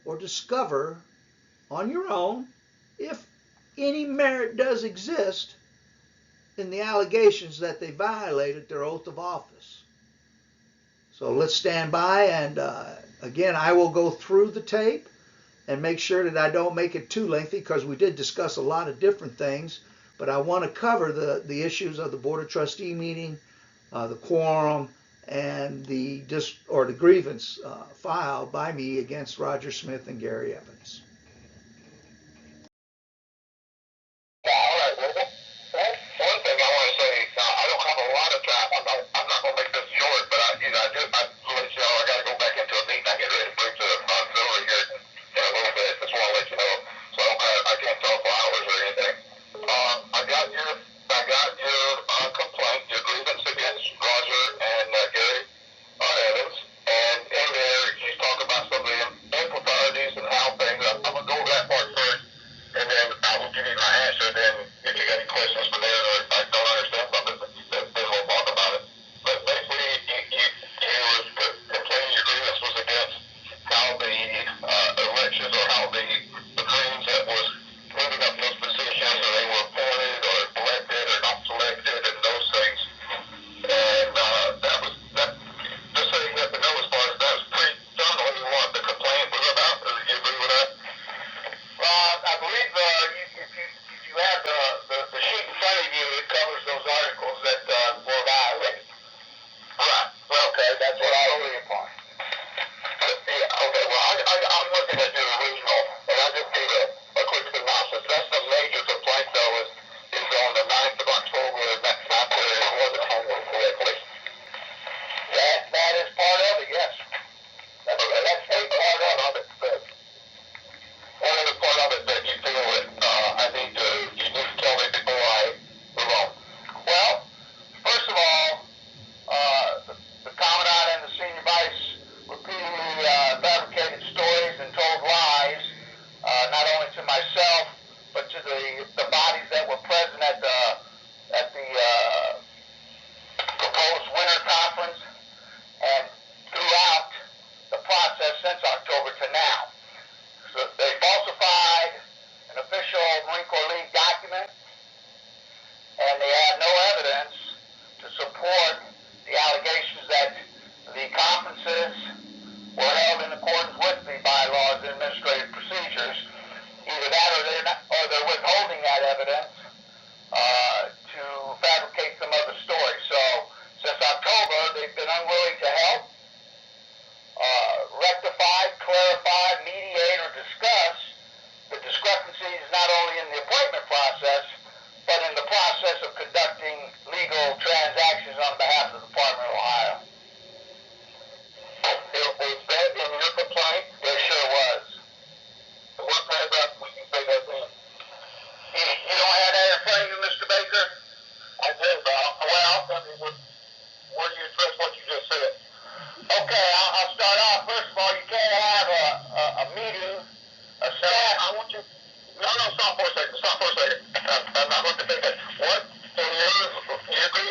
or discover on your own if any merit does exist in the allegations that they violated their oath of office. So let's stand by, and again, I will go through the tape and make sure that I don't make it too lengthy, because we did discuss a lot of different things, but I want to cover the issues of the Board of Trustee meeting, the quorum, and the grievance filed by me against Roger Smith and Gary Evans.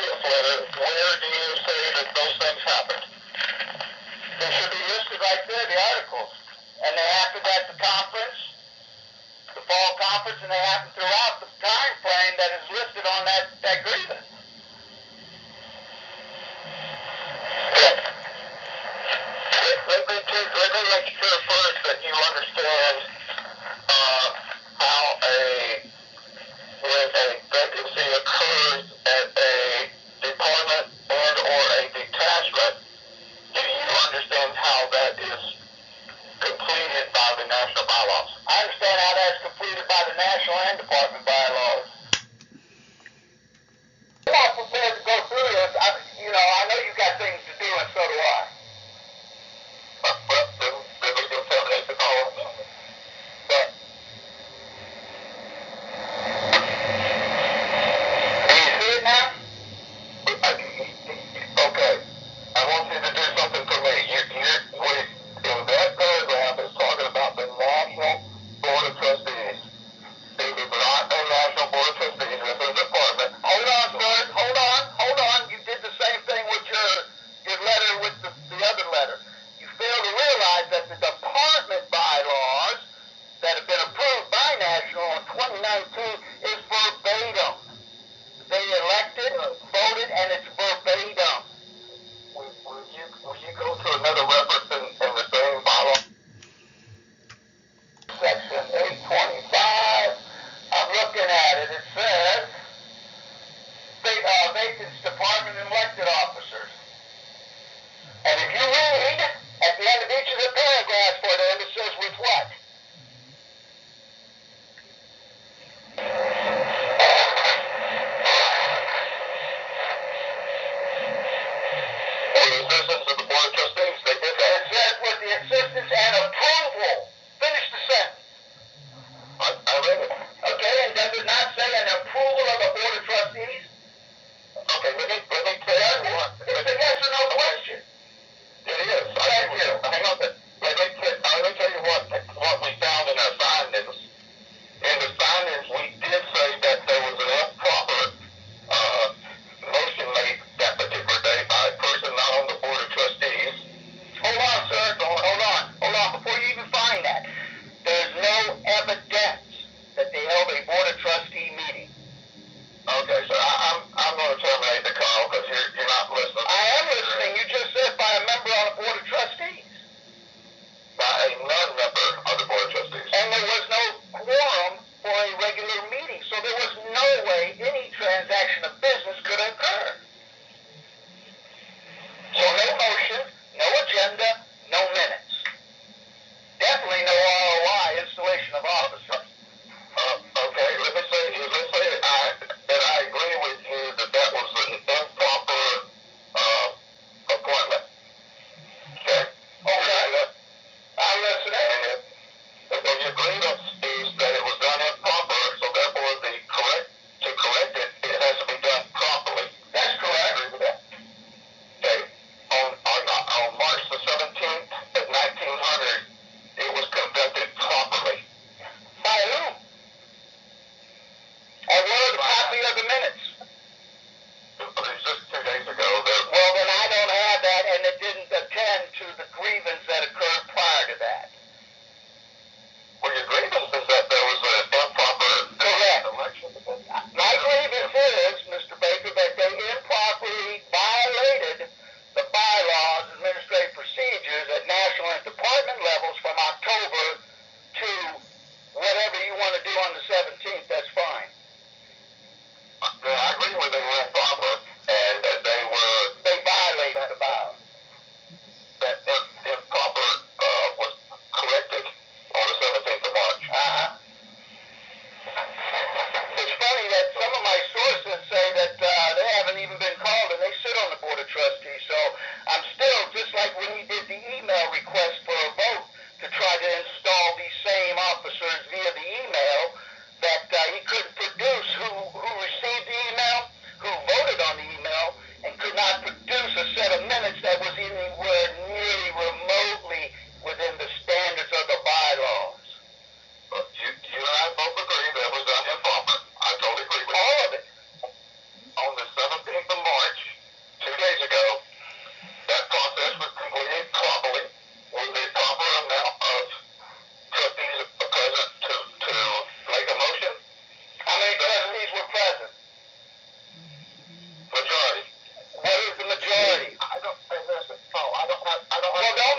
where do you say that those things happened? They should be listed right there, the articles. And they happened at the conference, the fall conference, and they happened throughout the time frame that is listed on that grievance. Let me make sure first that you understand how when a vacancy occurs at a department and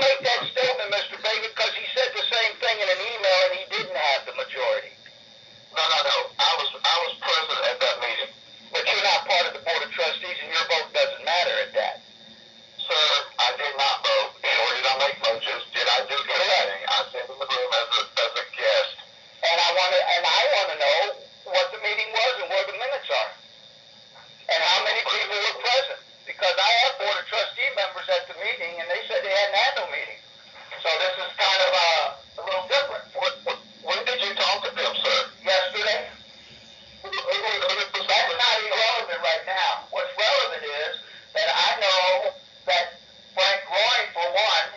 make that statement, Mr. Baker, because he said the same thing in an email and he didn't have the majority. No. I was present at that meeting. But you're not part of the Board of Trustees and your vote doesn't matter at that. Sir, I did not vote, nor did I make motions. Did I do anything? I sat in the room as a guest. And I want to know what the meeting was and where the minutes are. And how many people were present. Because I have Board of Trustee members at the meeting and they said they hadn't had no meeting. So this is kind of a little different. When did you talk to them, sir? Yesterday. That's not irrelevant right now. What's relevant is that I know that Frank Roy, for one,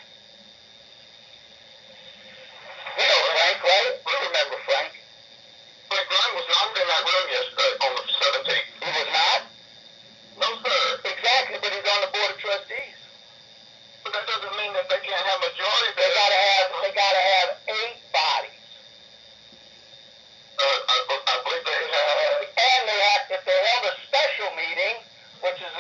you know Frank, right? You remember Frank. Frank Roy was not in that room yesterday on the 17th. He was not? No, sir. Exactly, but he's on the Board of Trustees. But that doesn't mean that they can't have majority. They gotta have 8 bodies. I believe they have. And they have, if they held a special meeting, which is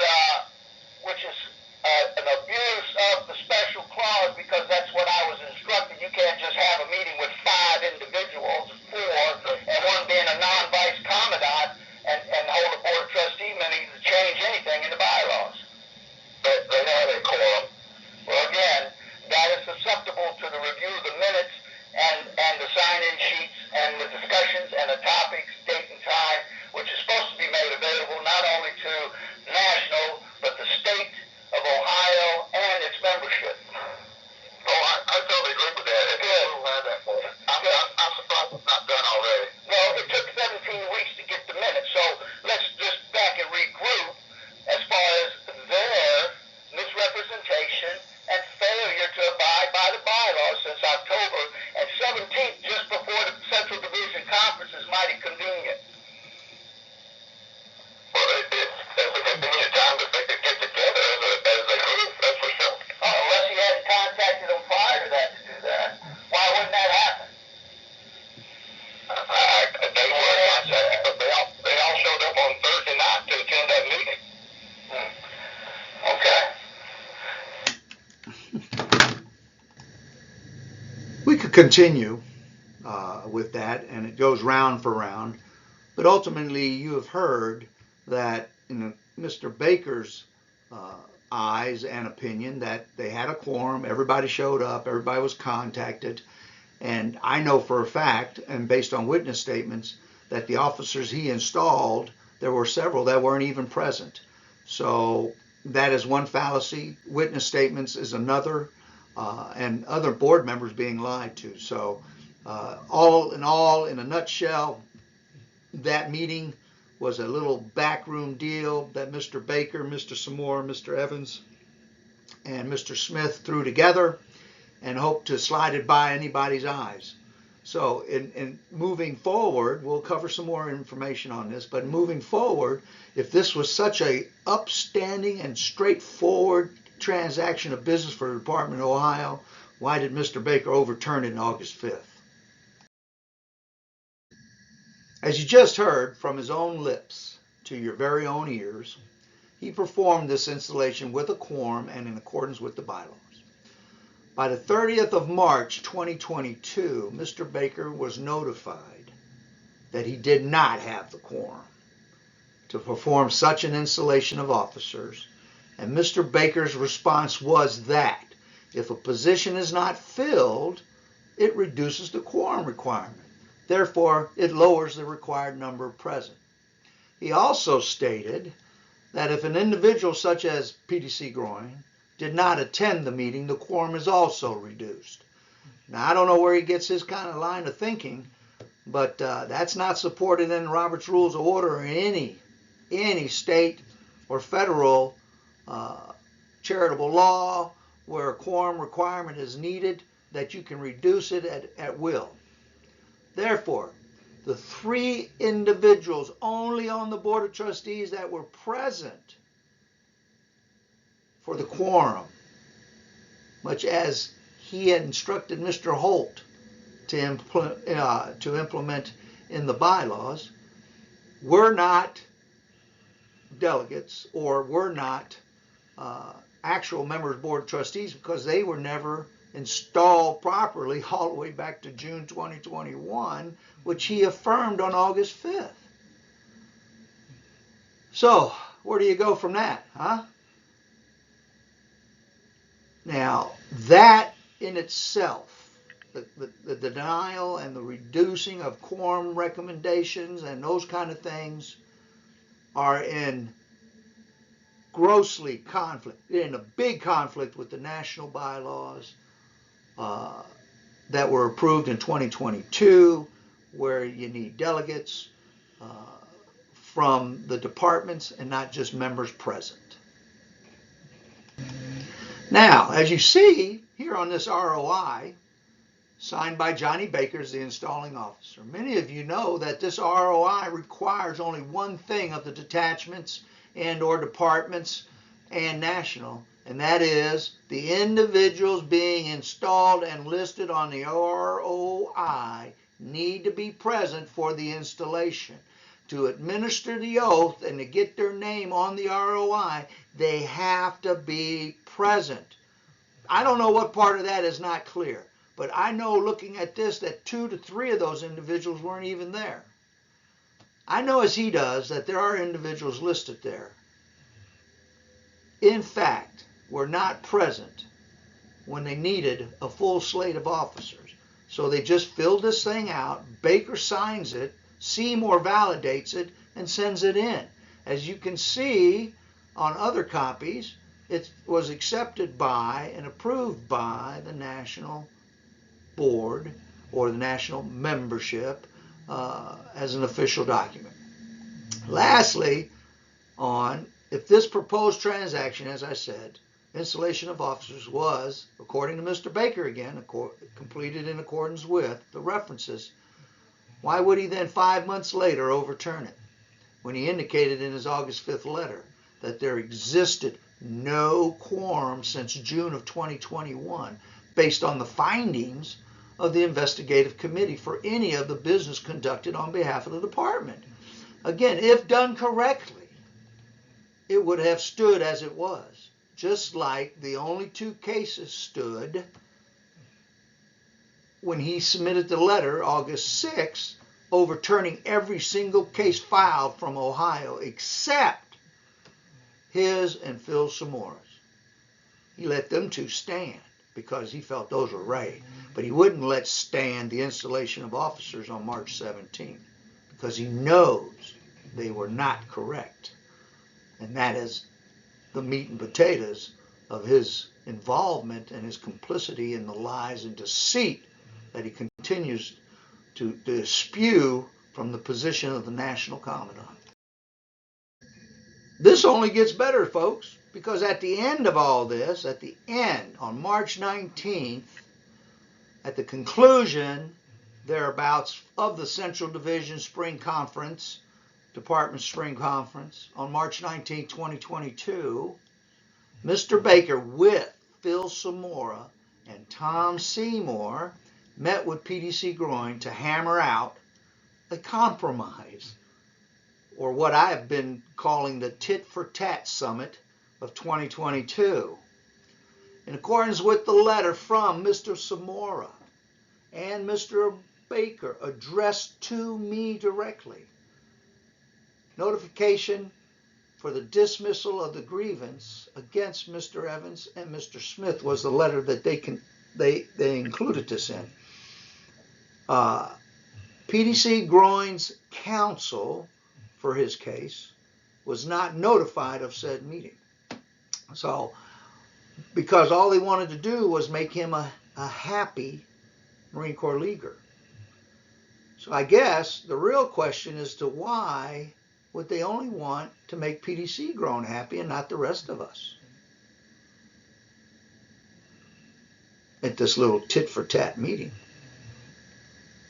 an abuse of the special clause, because that's what I was instructed. You can't just have a meeting with 5 individuals, 4, and one being a non-vice commandant, and hold a Board of Trustee meeting to change anything in the bylaws. They have a quorum. Well, again, that is susceptible to the review of the minutes and the sign-in sheets and the discussions and the topics, date and time, which is supposed to be made available not only to national, but the state of Ohio and its membership. Oh, I totally agree with that. Good. I'm surprised it's not done already. No, it took 17 weeks to get the minutes, so let's just back and regroup as far as their misrepresentation and failure to abide by the bylaws since October, and 17th, just before the Central Division Conference, is mighty convenient. Well, it's a convenient time that they could get together as a group, that's for sure. Oh, unless he hadn't contacted them prior to that to do that. Why wouldn't that happen? They were contacted, but they all showed up on Thursday night to attend that meeting. Okay. We could continue with that, and it goes round for round. But ultimately, you have heard that in Mr. Baker's eyes and opinion that they had a quorum, everybody showed up, everybody was contacted, and I know for a fact, and based on witness statements, that the officers he installed, there were several that weren't even present. So that is one fallacy. Witness statements is another. And other board members being lied to. So all, in a nutshell, that meeting was a little backroom deal that Mr. Baker, Mr. Zamora, Mr. Evans, and Mr. Smith threw together and hoped to slide it by anybody's eyes. So in moving forward, we'll cover some more information on this, but moving forward, if this was such a upstanding and straightforward transaction of business for the Department of Ohio, why did Mr. Baker overturn it on August 5th? As you just heard from his own lips to your very own ears, he performed this installation with a quorum and in accordance with the bylaws. By the 30th of March 2022, Mr. Baker was notified that he did not have the quorum to perform such an installation of officers, and Mr. Baker's response was that if a position is not filled, it reduces the quorum requirement. Therefore, it lowers the required number present. He also stated that if an individual such as PDC Groin did not attend the meeting, the quorum is also reduced. Now, I don't know where he gets his kind of line of thinking, but that's not supported in Robert's Rules of Order or any state or federal charitable law where a quorum requirement is needed, that you can reduce it at will. Therefore, the 3 individuals only on the Board of Trustees that were present for the quorum, much as he had instructed Mr. Holt to implement in the bylaws, were not delegates or were not actual members of the Board of Trustees because they were never installed properly all the way back to June 2021, which he affirmed on August 5th. So, where do you go from that, huh? Now, that in itself, the denial and the reducing of quorum recommendations and those kind of things are in grossly conflict, in a big conflict with the national bylaws that were approved in 2022, where you need delegates from the departments and not just members present. Now, as you see here on this ROI, signed by Johnny Baker as the installing officer, many of you know that this ROI requires only one thing of the detachments and or departments and national, and that is the individuals being installed and listed on the ROI need to be present for the installation. To administer the oath and to get their name on the ROI, they have to be present. I don't know what part of that is not clear, but I know looking at this that 2 to 3 of those individuals weren't even there. I know as he does that there are individuals listed there. In fact, were not present when they needed a full slate of officers. So they just filled this thing out, Baker signs it, Seymour validates it, and sends it in. As you can see on other copies, it was accepted by and approved by the National Board or the National Membership as an official document. Lastly, on if this proposed transaction, as I said, installation of officers was, according to Mr. Baker again, completed in accordance with the references, why would he then 5 months later overturn it when he indicated in his August 5th letter that there existed no quorum since June of 2021 based on the findings of the investigative committee for any of the business conducted on behalf of the department? Again, if done correctly, it would have stood as it was, just like the only 2 cases stood when he submitted the letter August 6th, overturning every single case filed from Ohio except his and Phil Zamora's. He let them 2 stand because he felt those were right, but he wouldn't let stand the installation of officers on March 17th because he knows they were not correct. And that is the meat and potatoes of his involvement and his complicity in the lies and deceit that he continues to spew from the position of the National Commandant. This only gets better, folks, because at the end of all this, at the end, on March 19th, at the conclusion, thereabouts, of the Central Division Spring Conference, Department Spring Conference, on March 19, 2022, Mr. Baker with Phil Zamora and Tom Seymour met with PDC Groin to hammer out a compromise, or what I have been calling the tit-for-tat summit of 2022. In accordance with the letter from Mr. Zamora and Mr. Baker addressed to me directly, notification for the dismissal of the grievance against Mr. Evans and Mr. Smith was the letter that they included this in. PDC Groin's counsel for his case was not notified of said meeting. So, because all they wanted to do was make him a happy Marine Corps leaguer. So I guess the real question is to why would they only want to make PDC Groin happy and not the rest of us at this little tit-for-tat meeting?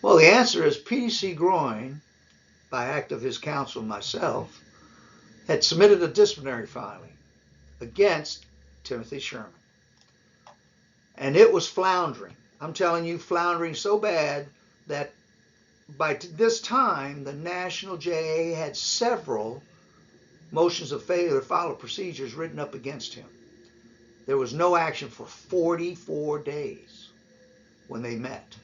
Well, the answer is PDC Groin, by act of his counsel and myself, had submitted a disciplinary filing against Timothy Sherman. And it was floundering. I'm telling you, floundering so bad that by this time, the National JA had several motions of failure to follow procedures written up against him. There was no action for 44 days when they met.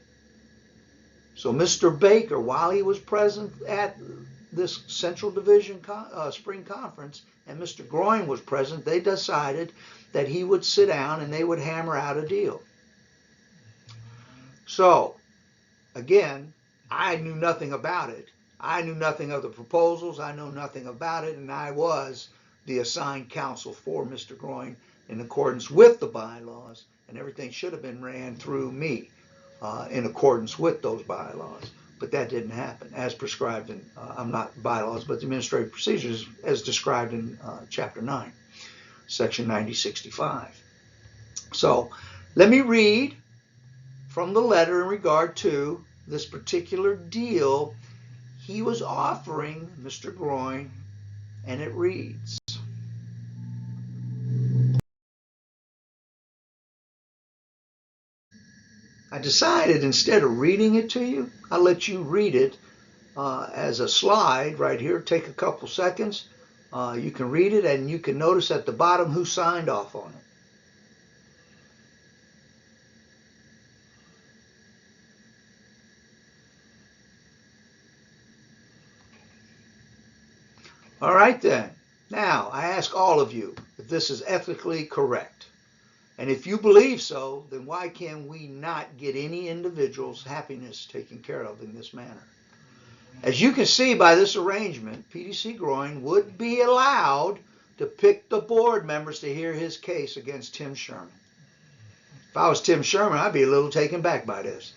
So Mr. Baker, while he was present at this Central Division Spring Conference, and Mr. Groin was present, they decided that he would sit down and they would hammer out a deal. So, again, I knew nothing about it. I knew nothing of the proposals. I know nothing about it, and I was the assigned counsel for Mr. Groin in accordance with the bylaws, and everything should have been ran through me in accordance with those bylaws. But that didn't happen as prescribed in, I'm not bylaws, but the administrative procedures as described in Chapter 9, Section 9065. So let me read from the letter in regard to this particular deal he was offering Mr. Groin, and it reads, I decided instead of reading it to you, I'll let you read it as a slide right here. Take a couple seconds. You can read it, and you can notice at the bottom who signed off on it. All right then. Now, I ask all of you if this is ethically correct. And if you believe so, then why can we not get any individual's happiness taken care of in this manner? As you can see by this arrangement, PDC Groin would be allowed to pick the board members to hear his case against Tim Sherman. If I was Tim Sherman, I'd be a little taken back by this.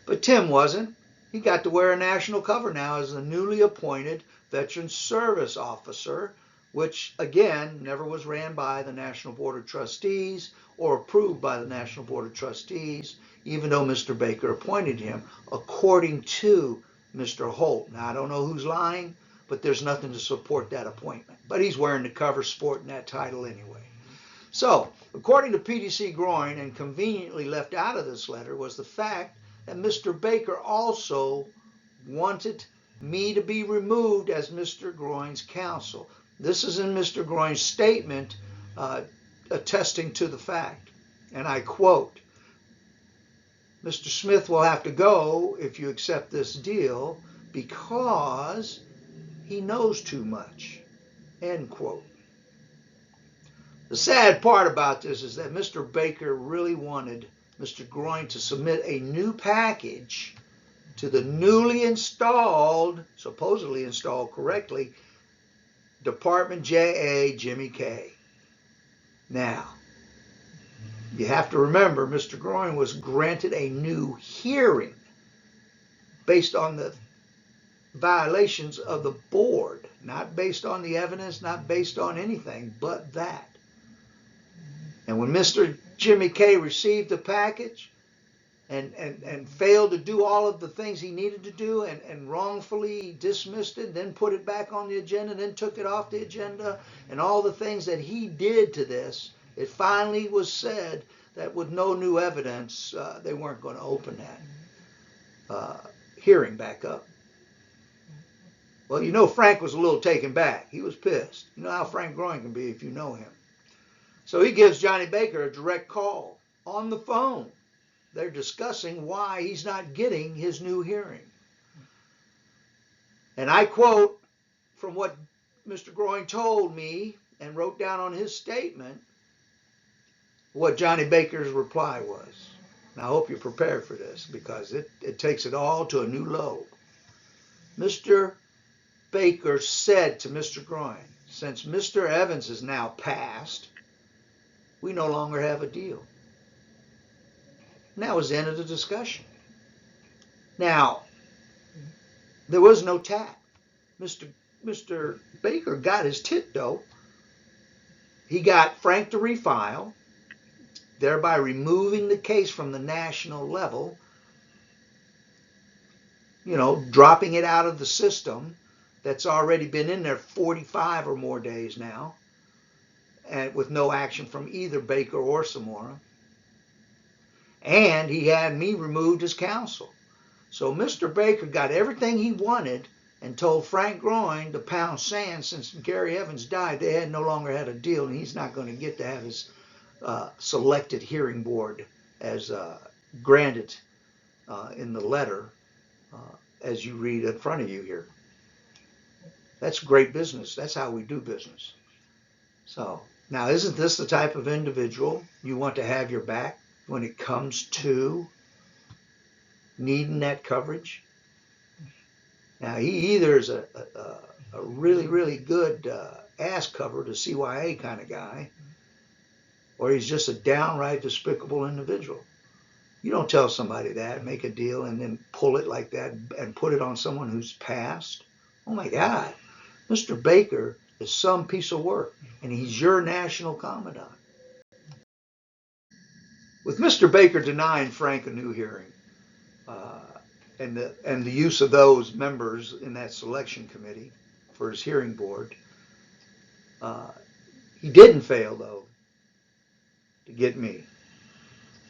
But Tim wasn't. He got to wear a national cover now as the newly appointed Veteran Service Officer, which, again, never was ran by the National Board of Trustees or approved by the National Board of Trustees, even though Mr. Baker appointed him, according to Mr. Holt. Now, I don't know who's lying, but there's nothing to support that appointment. But he's wearing the cover, sporting that title anyway. So, according to PDC Groin, and conveniently left out of this letter, was the fact that Mr. Baker also wanted me to be removed as Mr. Groin's counsel. This is in Mr. Groin's statement attesting to the fact. And I quote, Mr. Smith will have to go if you accept this deal because he knows too much. End quote. The sad part about this is that Mr. Baker really wanted Mr. Groin to submit a new package to the newly installed, supposedly installed correctly, Department JA Jimmy K. Now, you have to remember Mr. Groin was granted a new hearing based on the violations of the board, not based on the evidence, not based on anything but that. And when Mr. Jimmy K received the package and failed to do all of the things he needed to do and wrongfully dismissed it, then put it back on the agenda, then took it off the agenda, and all the things that he did to this, it finally was said that with no new evidence, they weren't going to open that hearing back up. Well, you know Frank was a little taken back. He was pissed. You know how Frank Groin can be if you know him. So he gives Johnny Baker a direct call on the phone. They're discussing why he's not getting his new hearing. And I quote from what Mr. Groin told me and wrote down on his statement what Johnny Baker's reply was. Now I hope you're prepared for this because it takes it all to a new low. Mr. Baker said to Mr. Groin, since Mr. Evans is now passed, we no longer have a deal. And that was the end of the discussion. Now, there was no tack. Mr. Baker got his tit though. He got Frank to refile, thereby removing the case from the national level, you know, dropping it out of the system that's already been in there 45 or more days now, and with no action from either Baker or Zamora. And he had me removed as counsel. So Mr. Baker got everything he wanted and told Frank Groin to pound sand since Gary Evans died. They had no longer had a deal, and he's not going to get to have his selected hearing board as granted in the letter as you read in front of you here. That's great business. That's how we do business. So now, isn't this the type of individual you want to have your back when it comes to needing that coverage? Now, he either is a really, really good ass cover to CYA kind of guy, or he's just a downright despicable individual. You don't tell somebody that, make a deal, and then pull it like that and put it on someone who's passed. Oh my God, Mr. Baker is some piece of work, and he's your national commandant. With Mr. Baker denying Frank a new hearing, and the use of those members in that selection committee for his hearing board, he didn't fail though to get me.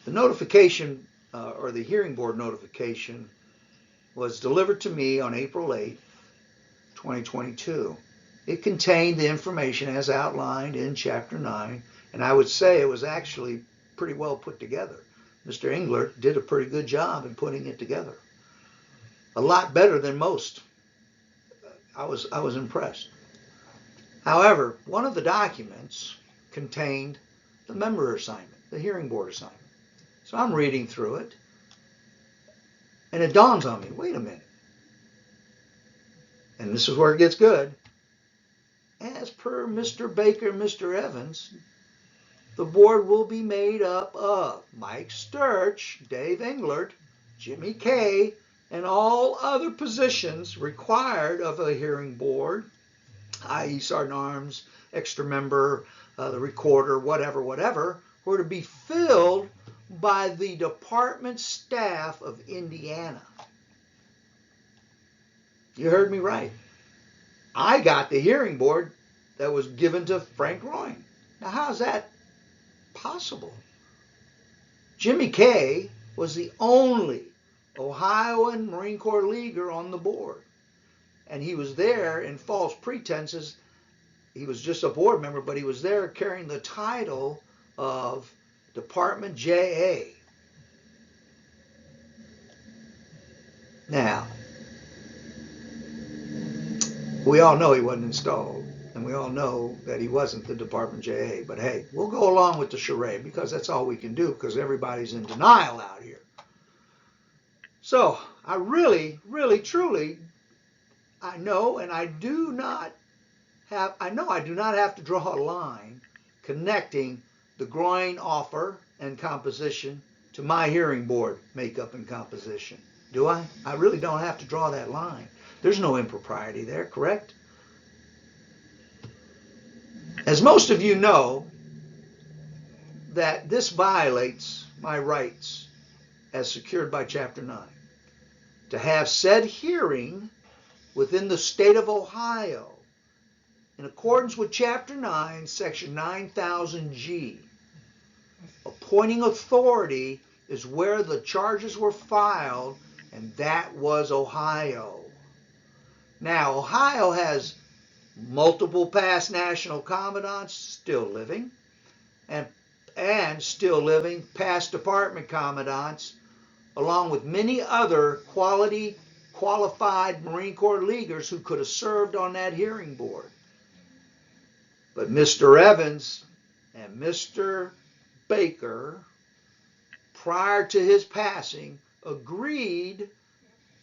The notification or the hearing board notification was delivered to me on April 8th, 2022. It contained the information as outlined in Chapter 9, and I would say it was actually pretty well put together. Mr. Englert did a pretty good job in putting it together. A lot better than most. I was impressed. However, one of the documents contained the member assignment, the hearing board assignment. So I'm reading through it, and it dawns on me, wait a minute. And this is where it gets good. As per Mr. Baker and Mr. Evans, the board will be made up of Mike Sturch, Dave Englert, Jimmy Kay, and all other positions required of a hearing board, i.e. Sergeant Arms, extra member, the recorder, whatever, were to be filled by the department staff of Indiana. You heard me right. I got the hearing board that was given to Frank Royne. Now, how's that possible? Jimmy Kay was the only Ohioan Marine Corps Leaguer on the board, and he was there in false pretenses. He was just a board member, but he was there carrying the title of Department JA. Now, we all know he wasn't installed, and we all know that he wasn't the Department JA, but hey, we'll go along with the charade because that's all we can do because everybody's in denial out here. So I really, really, truly, I know I do not have to draw a line connecting the groin offer and composition to my hearing board makeup and composition. Do I? I really don't have to draw that line. There's no impropriety there, correct? As most of you know, that this violates my rights as secured by Chapter 9 to have said hearing within the state of Ohio in accordance with Chapter 9, Section 9000G. Appointing authority is where the charges were filed, and that was Ohio. Now, Ohio has multiple past national commandants still living, and still living past department commandants, along with many other qualified Marine Corps Leaguers who could have served on that hearing board. But Mr. Evans and Mr. Baker, prior to his passing, agreed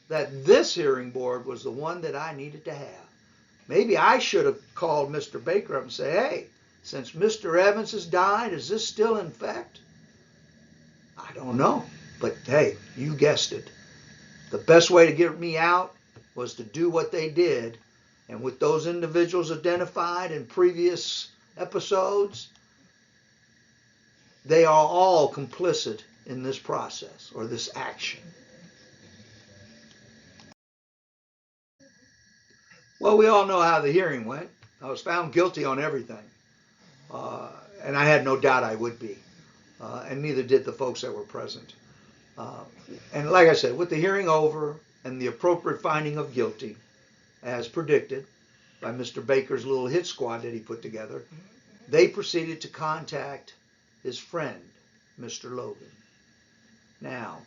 that this hearing board was the one that I needed to have. Maybe I should have called Mr. Baker up and say, hey, since Mr. Evans has died, is this still in effect? I don't know. But hey, you guessed it. The best way to get me out was to do what they did. And with those individuals identified in previous episodes, they are all complicit in this process or this action. Well, we all know how the hearing went. I was found guilty on everything. And I had no doubt I would be. And neither did the folks that were present. And like I said, with the hearing over and the appropriate finding of guilty, as predicted by Mr. Baker's little hit squad that he put together, they proceeded to contact his friend, Mr. Logan. Now,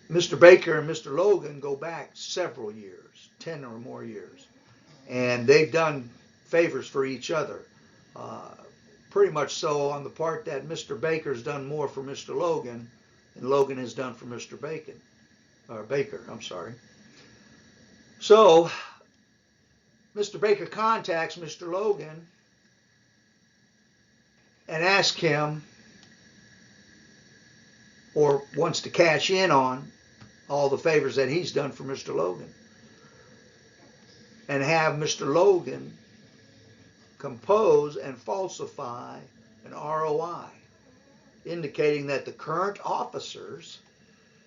Mr. Baker and Mr. Logan go back several years, 10 or more years, and they've done favors for each other. Pretty much so on the part that Mr. Baker's done more for Mr. Logan than Logan has done for Mr. Baker, I'm sorry. So, Mr. Baker contacts Mr. Logan and asks him, or wants to cash in on all the favors that he's done for Mr. Logan, and have Mr. Logan compose and falsify an ROI, indicating that the current officers,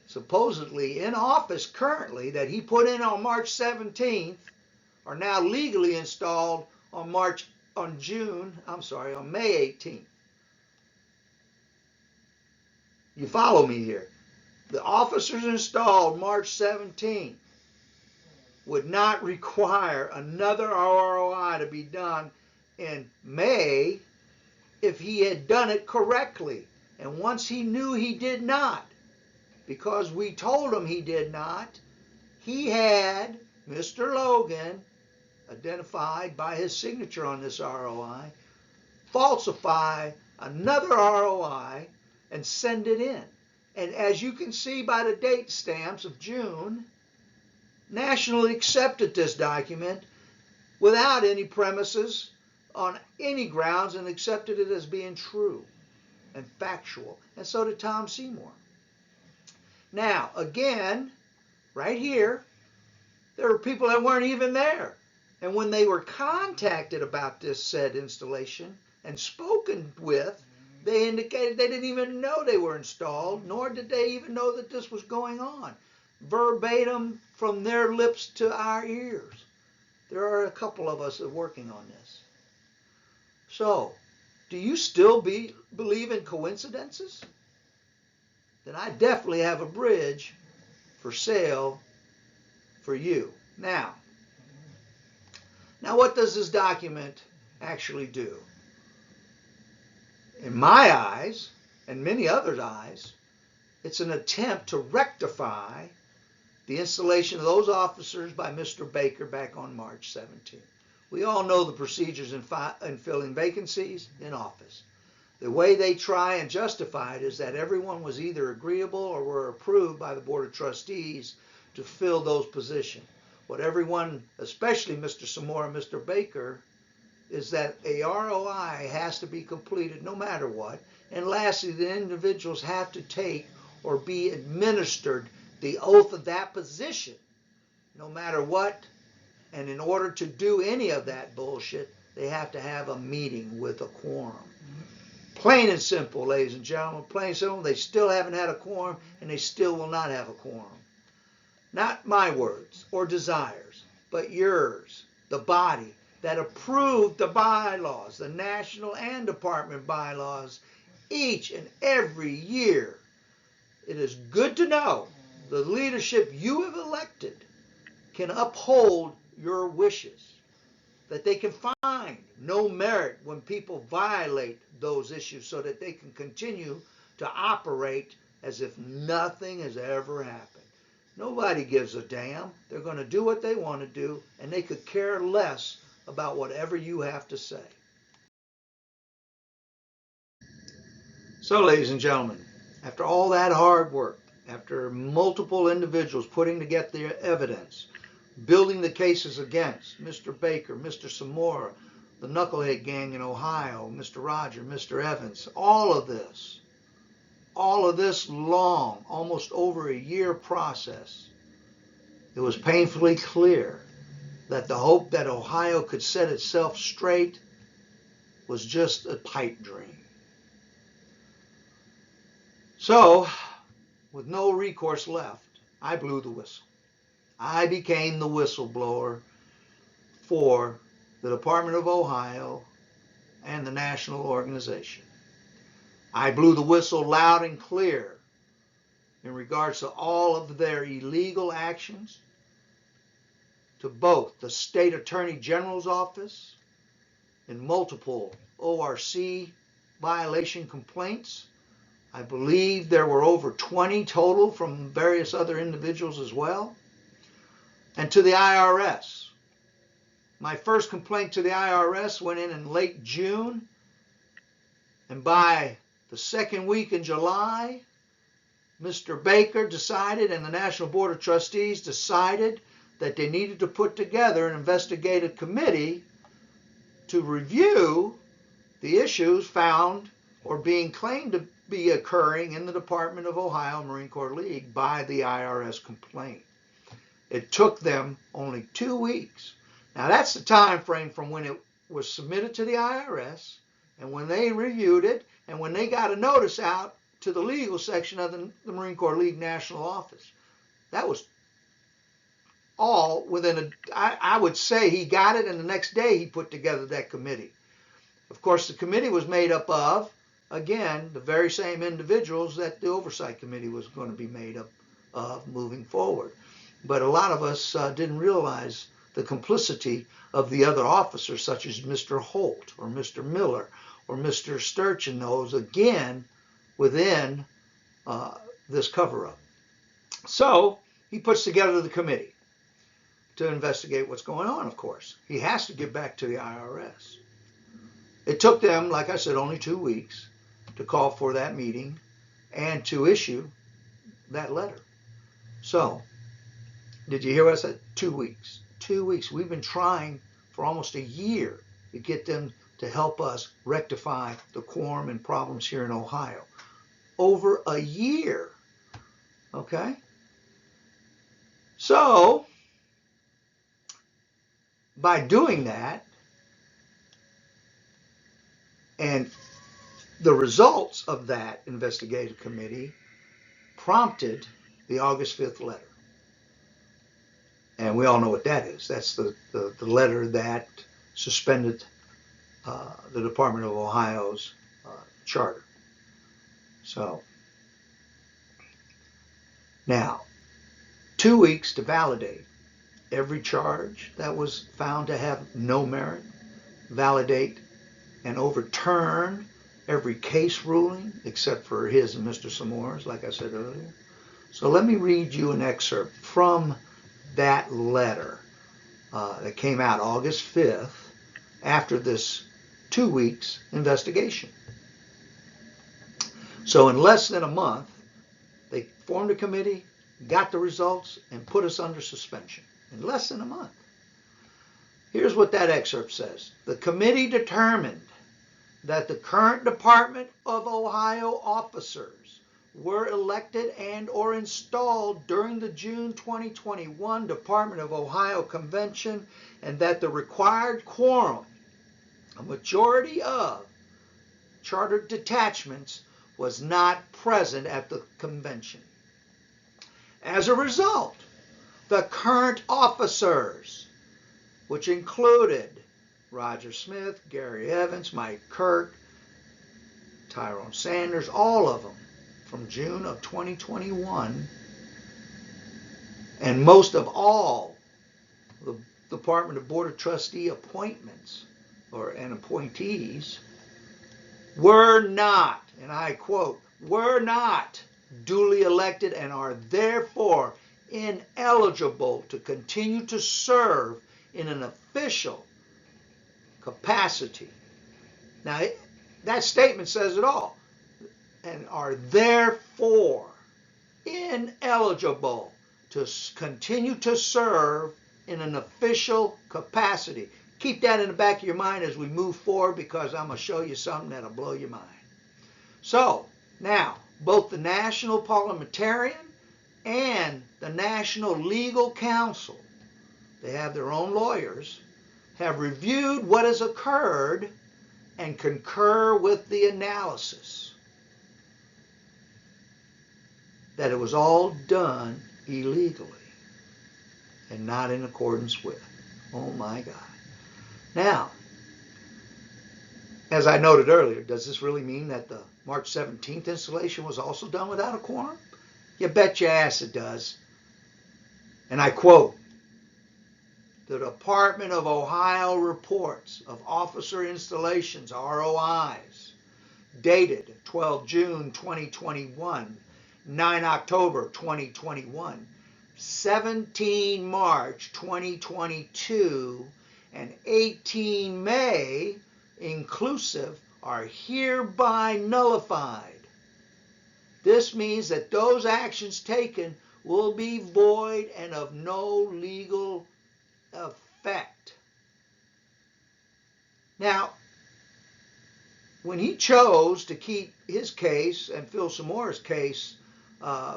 supposedly in office currently, that he put in on March 17th, are now legally installed on May 18th. You follow me here? The officers installed March 17th would not require another ROI to be done in May if he had done it correctly. And once he knew he did not, because we told him he did not, he had Mr. Logan, identified by his signature on this ROI, falsify another ROI and send it in. And as you can see by the date stamps of June, National accepted this document without any premises on any grounds and accepted it as being true and factual. And so did Tom Seymour. Now, again, right here, there were people that weren't even there. And when they were contacted about this said installation and spoken with, they indicated they didn't even know they were installed, nor did they even know that this was going on. Verbatim from their lips to our ears. There are a couple of us that are working on this. So, do you still believe in coincidences? Then I definitely have a bridge for sale for you. Now what does this document actually do? In my eyes, and many others' eyes, it's an attempt to rectify the installation of those officers by Mr. Baker back on March 17th. We all know the procedures in filling vacancies in office. The way they try and justify it is that everyone was either agreeable or were approved by the Board of Trustees to fill those positions. What everyone, especially Mr. Zamora and Mr. Baker, is that a ROI has to be completed no matter what. And lastly, the individuals have to take or be administered the oath of that position no matter what. And in order to do any of that bullshit, they have to have a meeting with a quorum. Plain and simple, ladies and gentlemen, plain and simple. They still haven't had a quorum, and they still will not have a quorum. Not my words or desires, but yours, the body that approved the bylaws, the national and department bylaws, each and every year. It is good to know the leadership you have elected can uphold your wishes, that they can find no merit when people violate those issues so that they can continue to operate as if nothing has ever happened. Nobody gives a damn. They're going to do what they want to do, and they could care less about whatever you have to say. So, ladies and gentlemen, after all that hard work, after multiple individuals putting together their evidence, building the cases against Mr. Baker, Mr. Zamora, the Knucklehead Gang in Ohio, Mr. Roger, Mr. Evans, all of this long, almost over a year process, it was painfully clear that the hope that Ohio could set itself straight was just a pipe dream. So, with no recourse left, I blew the whistle. I became the whistleblower for the Department of Ohio and the national organization. I blew the whistle loud and clear in regards to all of their illegal actions, to both the State Attorney General's office and multiple ORC violation complaints. I believe there were over 20 total from various other individuals as well. And to the IRS. My first complaint to the IRS went in late June. And by the second week in July, Mr. Baker decided and the National Board of Trustees decided that they needed to put together an investigative committee to review the issues found or being claimed to be occurring in the Department of Ohio Marine Corps League by the IRS complaint. It took them only 2 weeks. Now that's the time frame from when it was submitted to the IRS and when they reviewed it and when they got a notice out to the legal section of the Marine Corps League National Office. That was all within I would say he got it and the next day he put together that committee. Of course, the committee was made up of, again, the very same individuals that the Oversight Committee was going to be made up of moving forward. But a lot of us didn't realize the complicity of the other officers, such as Mr. Holt or Mr. Miller or Mr. Sturch and those, again, within this cover-up. So he puts together the committee to investigate what's going on, of course. He has to get back to the IRS. It took them, like I said, only 2 weeks to call for that meeting and to issue that letter. So, did you hear what I said? 2 weeks. 2 weeks. We've been trying for almost a year to get them to help us rectify the quorum and problems here in Ohio. Over a year. Okay? So, by doing that, and the results of that investigative committee prompted the August 5th letter. And we all know what that is. That's the letter that suspended the Department of Ohio's charter. So, now, 2 weeks to validate every charge that was found to have no merit, validate and overturn every case ruling except for his and Mr. Zamora's, like I said earlier. So let me read you an excerpt from that letter that came out August 5th after this 2 weeks investigation. So in less than a month, they formed a committee, got the results, and put us under suspension. In less than a month. Here's what that excerpt says. The committee determined that the current Department of Ohio officers were elected and or installed during the June 2021 Department of Ohio Convention and that the required quorum, a majority of chartered detachments, was not present at the convention. As a result, the current officers, which included Roger Smith, Gary Evans, Mike Kirk, Tyrone Sanders, all of them from June of 2021, and most of all the Department of Board of Trustee appointments and appointees were not, and I quote, were not duly elected and are therefore ineligible to continue to serve in an official capacity. Now, that statement says it all. And are therefore ineligible to continue to serve in an official capacity. Keep that in the back of your mind as we move forward because I'm going to show you something that'll blow your mind. So, now, both the National Parliamentarian and the National Legal Council, they have their own lawyers, have reviewed what has occurred and concur with the analysis that it was all done illegally and not in accordance with. Oh my God. Now, as I noted earlier, does this really mean that the March 17th installation was also done without a quorum? You bet your ass it does. And I quote, the Department of Ohio reports of officer installations, ROIs, dated 12 June 2021, 9 October 2021, 17 March 2022, and 18 May inclusive are hereby nullified. This means that those actions taken will be void and of no legal effect. Now, when he chose to keep his case and Phil Zamora's case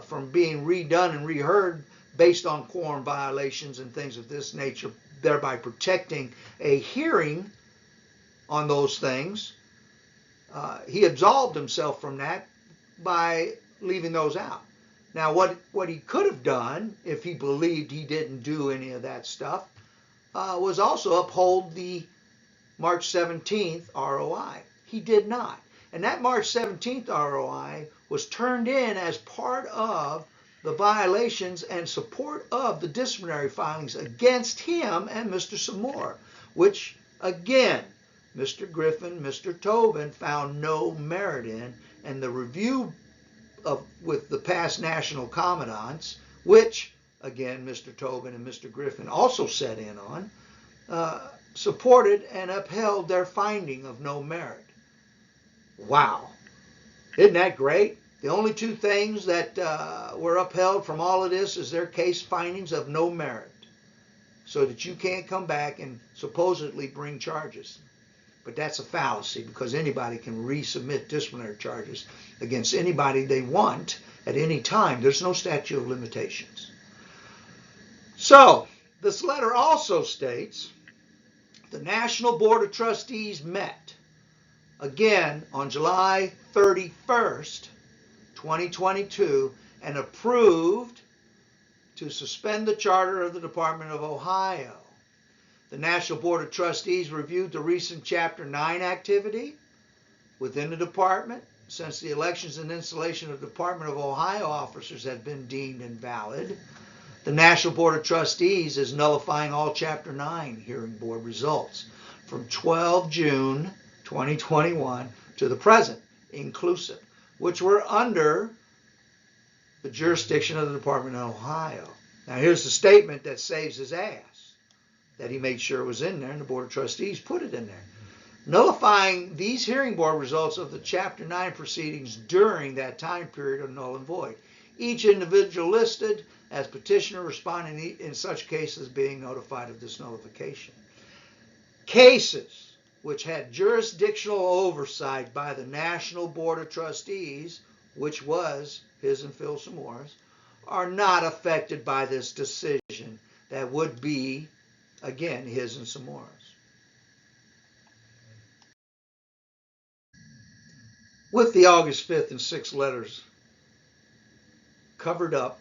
from being redone and reheard based on quorum violations and things of this nature, thereby protecting a hearing on those things, he absolved himself from that by leaving those out. Now, what he could have done, if he believed he didn't do any of that stuff, was also uphold the March 17th ROI. He did not. And that March 17th ROI was turned in as part of the violations and support of the disciplinary filings against him and Mr. Zamora, which, again, Mr. Griffin, Mr. Tobin found no merit in, and the review with the past national commandants, which, again, Mr. Tobin and Mr. Griffin also sat in on, supported and upheld their finding of no merit. Wow. Isn't that great? The only two things that were upheld from all of this is their case findings of no merit, so that you can't come back and supposedly bring charges. But that's a fallacy, because anybody can resubmit disciplinary charges against anybody they want at any time. There's no statute of limitations. So, this letter also states the National Board of Trustees met again on July 31st, 2022, and approved to suspend the charter of the Department of Ohio. The National Board of Trustees reviewed the recent Chapter 9 activity within the department, since the elections and installation of Department of Ohio officers had been deemed invalid. The National Board of Trustees is nullifying all Chapter 9 hearing board results from 12 June 2021 to the present, inclusive, which were under the jurisdiction of the Department of Ohio. Now, here's the statement that saves his ass, that he made sure it was in there, and the Board of Trustees put it in there. Nullifying these hearing board results of the Chapter 9 proceedings during that time period are null and void. Each individual listed as petitioner responding in such cases being notified of this nullification. Cases which had jurisdictional oversight by the National Board of Trustees, which was his and Phil Zamora's, are not affected by this decision that would be, again, his and Zamora's. With the August 5th and 6th letters covered up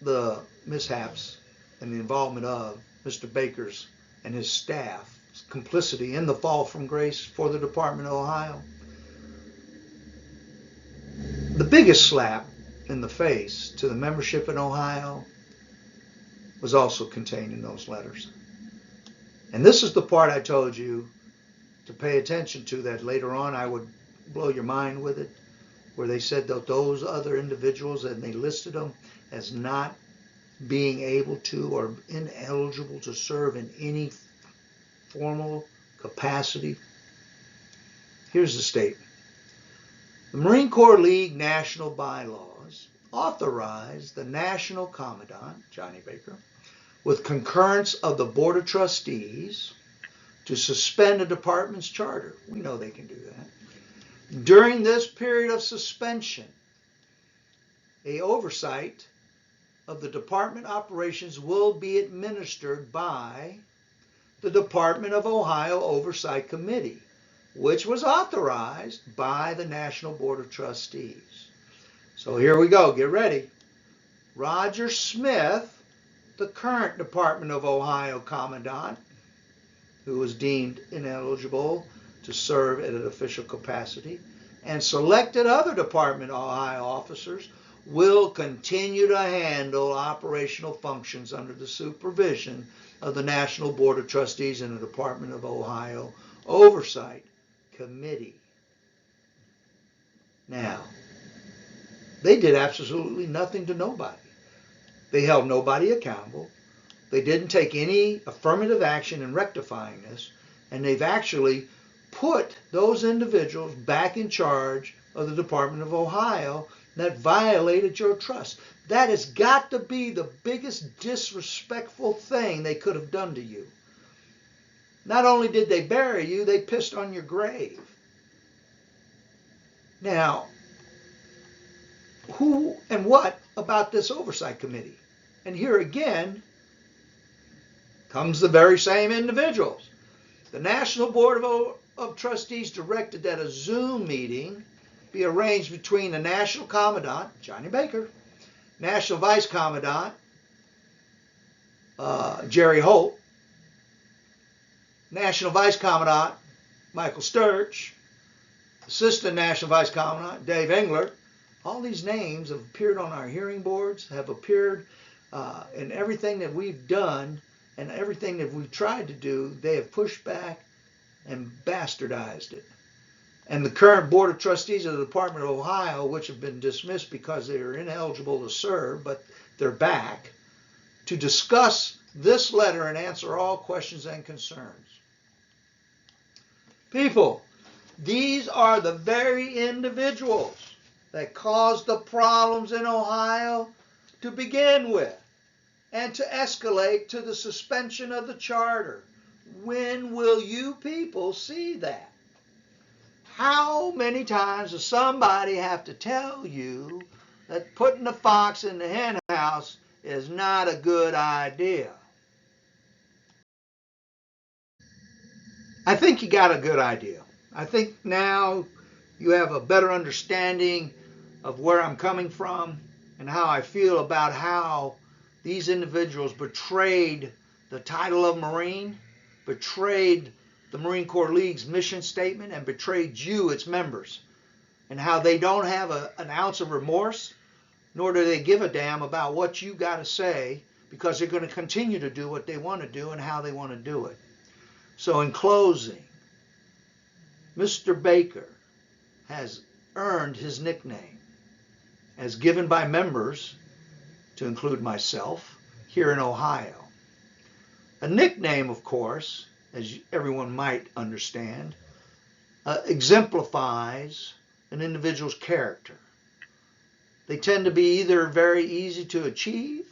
the mishaps and the involvement of Mr. Baker's and his staff's complicity in the fall from grace for the Department of Ohio, the biggest slap in the face to the membership in Ohio was also contained in those letters. And this is the part I told you to pay attention to, that later on I would blow your mind with it, where they said that those other individuals, and they listed them as not being able to or ineligible to serve in any formal capacity. Here's the statement. The Marine Corps League national bylaws authorize the National Commandant, Johnny Baker, with concurrence of the Board of Trustees, to suspend a department's charter. We know they can do that. During this period of suspension, an oversight of the department operations will be administered by the Department of Ohio Oversight Committee, which was authorized by the National Board of Trustees. So here we go. Get ready. Roger Smith, the current Department of Ohio Commandant, who was deemed ineligible to serve at an official capacity, and selected other Department of Ohio officers will continue to handle operational functions under the supervision of the National Board of Trustees and the Department of Ohio Oversight Committee. Now, they did absolutely nothing to nobody. They held nobody accountable. They didn't take any affirmative action in rectifying this, and they've actually put those individuals back in charge of the Department of Ohio that violated your trust. That has got to be the biggest disrespectful thing they could have done to you. Not only did they bury you, they pissed on your grave. Now, who and what about this oversight committee? And here again comes the very same individuals. The National Board of Trustees directed that a Zoom meeting be arranged between the National Commandant, Johnny Baker, National Vice Commandant, Jerry Holt, National Vice Commandant, Michael Sturch, Assistant National Vice Commandant, Dave Engler. All these names have appeared on our hearing boards, have appeared in everything that we've done and everything that we've tried to do. They have pushed back and bastardized it. And the current Board of Trustees of the Department of Ohio, which have been dismissed because they are ineligible to serve, but they're back to discuss this letter and answer all questions and concerns. People, these are the very individuals that caused the problems in Ohio to begin with and to escalate to the suspension of the charter. When will you people see that? How many times does somebody have to tell you that putting the fox in the hen house is not a good idea? I think you got a good idea. I think now you have a better understanding of where I'm coming from and how I feel about how these individuals betrayed the title of Marine, betrayed the Marine Corps League's mission statement, and betrayed you, its members, and how they don't have an ounce of remorse, nor do they give a damn about what you got to say, because they're going to continue to do what they want to do and how they want to do it. So in closing, Mr. Baker has earned his nickname as given by members, to include myself, here in Ohio. A nickname, of course, as everyone might understand, exemplifies an individual's character. They tend to be either very easy to achieve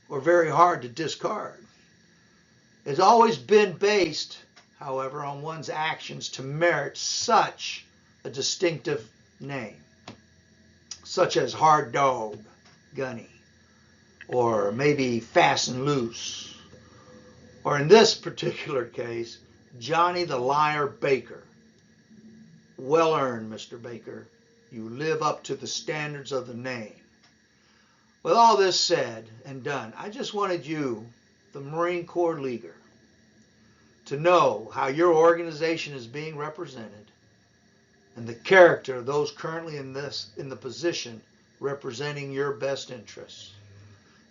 or very hard to discard. It's always been based, however, on one's actions to merit such a distinctive name, such as Hard Dog, Gunny, or maybe Fast and Loose, or in this particular case, Johnny the Liar Baker. Well earned, Mr. Baker. You live up to the standards of the name. With all this said and done, I just wanted you, the Marine Corps Leaguer, to know how your organization is being represented and the character of those currently in the position representing your best interests.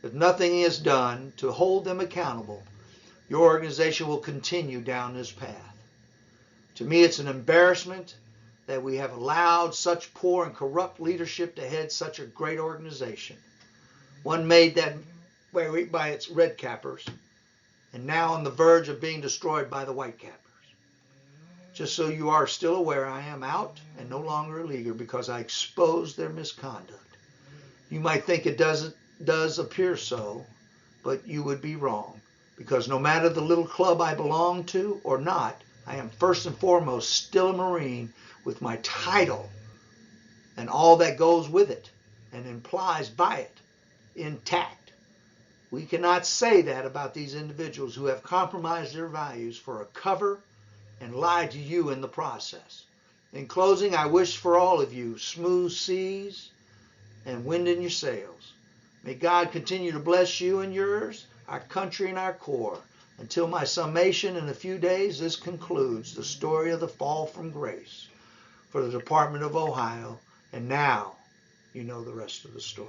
If nothing is done to hold them accountable, your organization will continue down this path. To me, it's an embarrassment that we have allowed such poor and corrupt leadership to head such a great organization. One made that way by its red cappers, and now on the verge of being destroyed by the white cappers. Just so you are still aware, I am out and no longer a leaguer because I exposed their misconduct. You might think it does appear so, but you would be wrong, because no matter the little club I belong to or not, I am first and foremost still a Marine with my title and all that goes with it and implies by it intact. We cannot say that about these individuals who have compromised their values for a cover and lied to you in the process. In closing, I wish for all of you smooth seas and wind in your sails. May God continue to bless you and yours, our country and our Corps. Until my summation in a few days, this concludes the story of the fall from grace for the Department of Ohio. And now you know the rest of the story.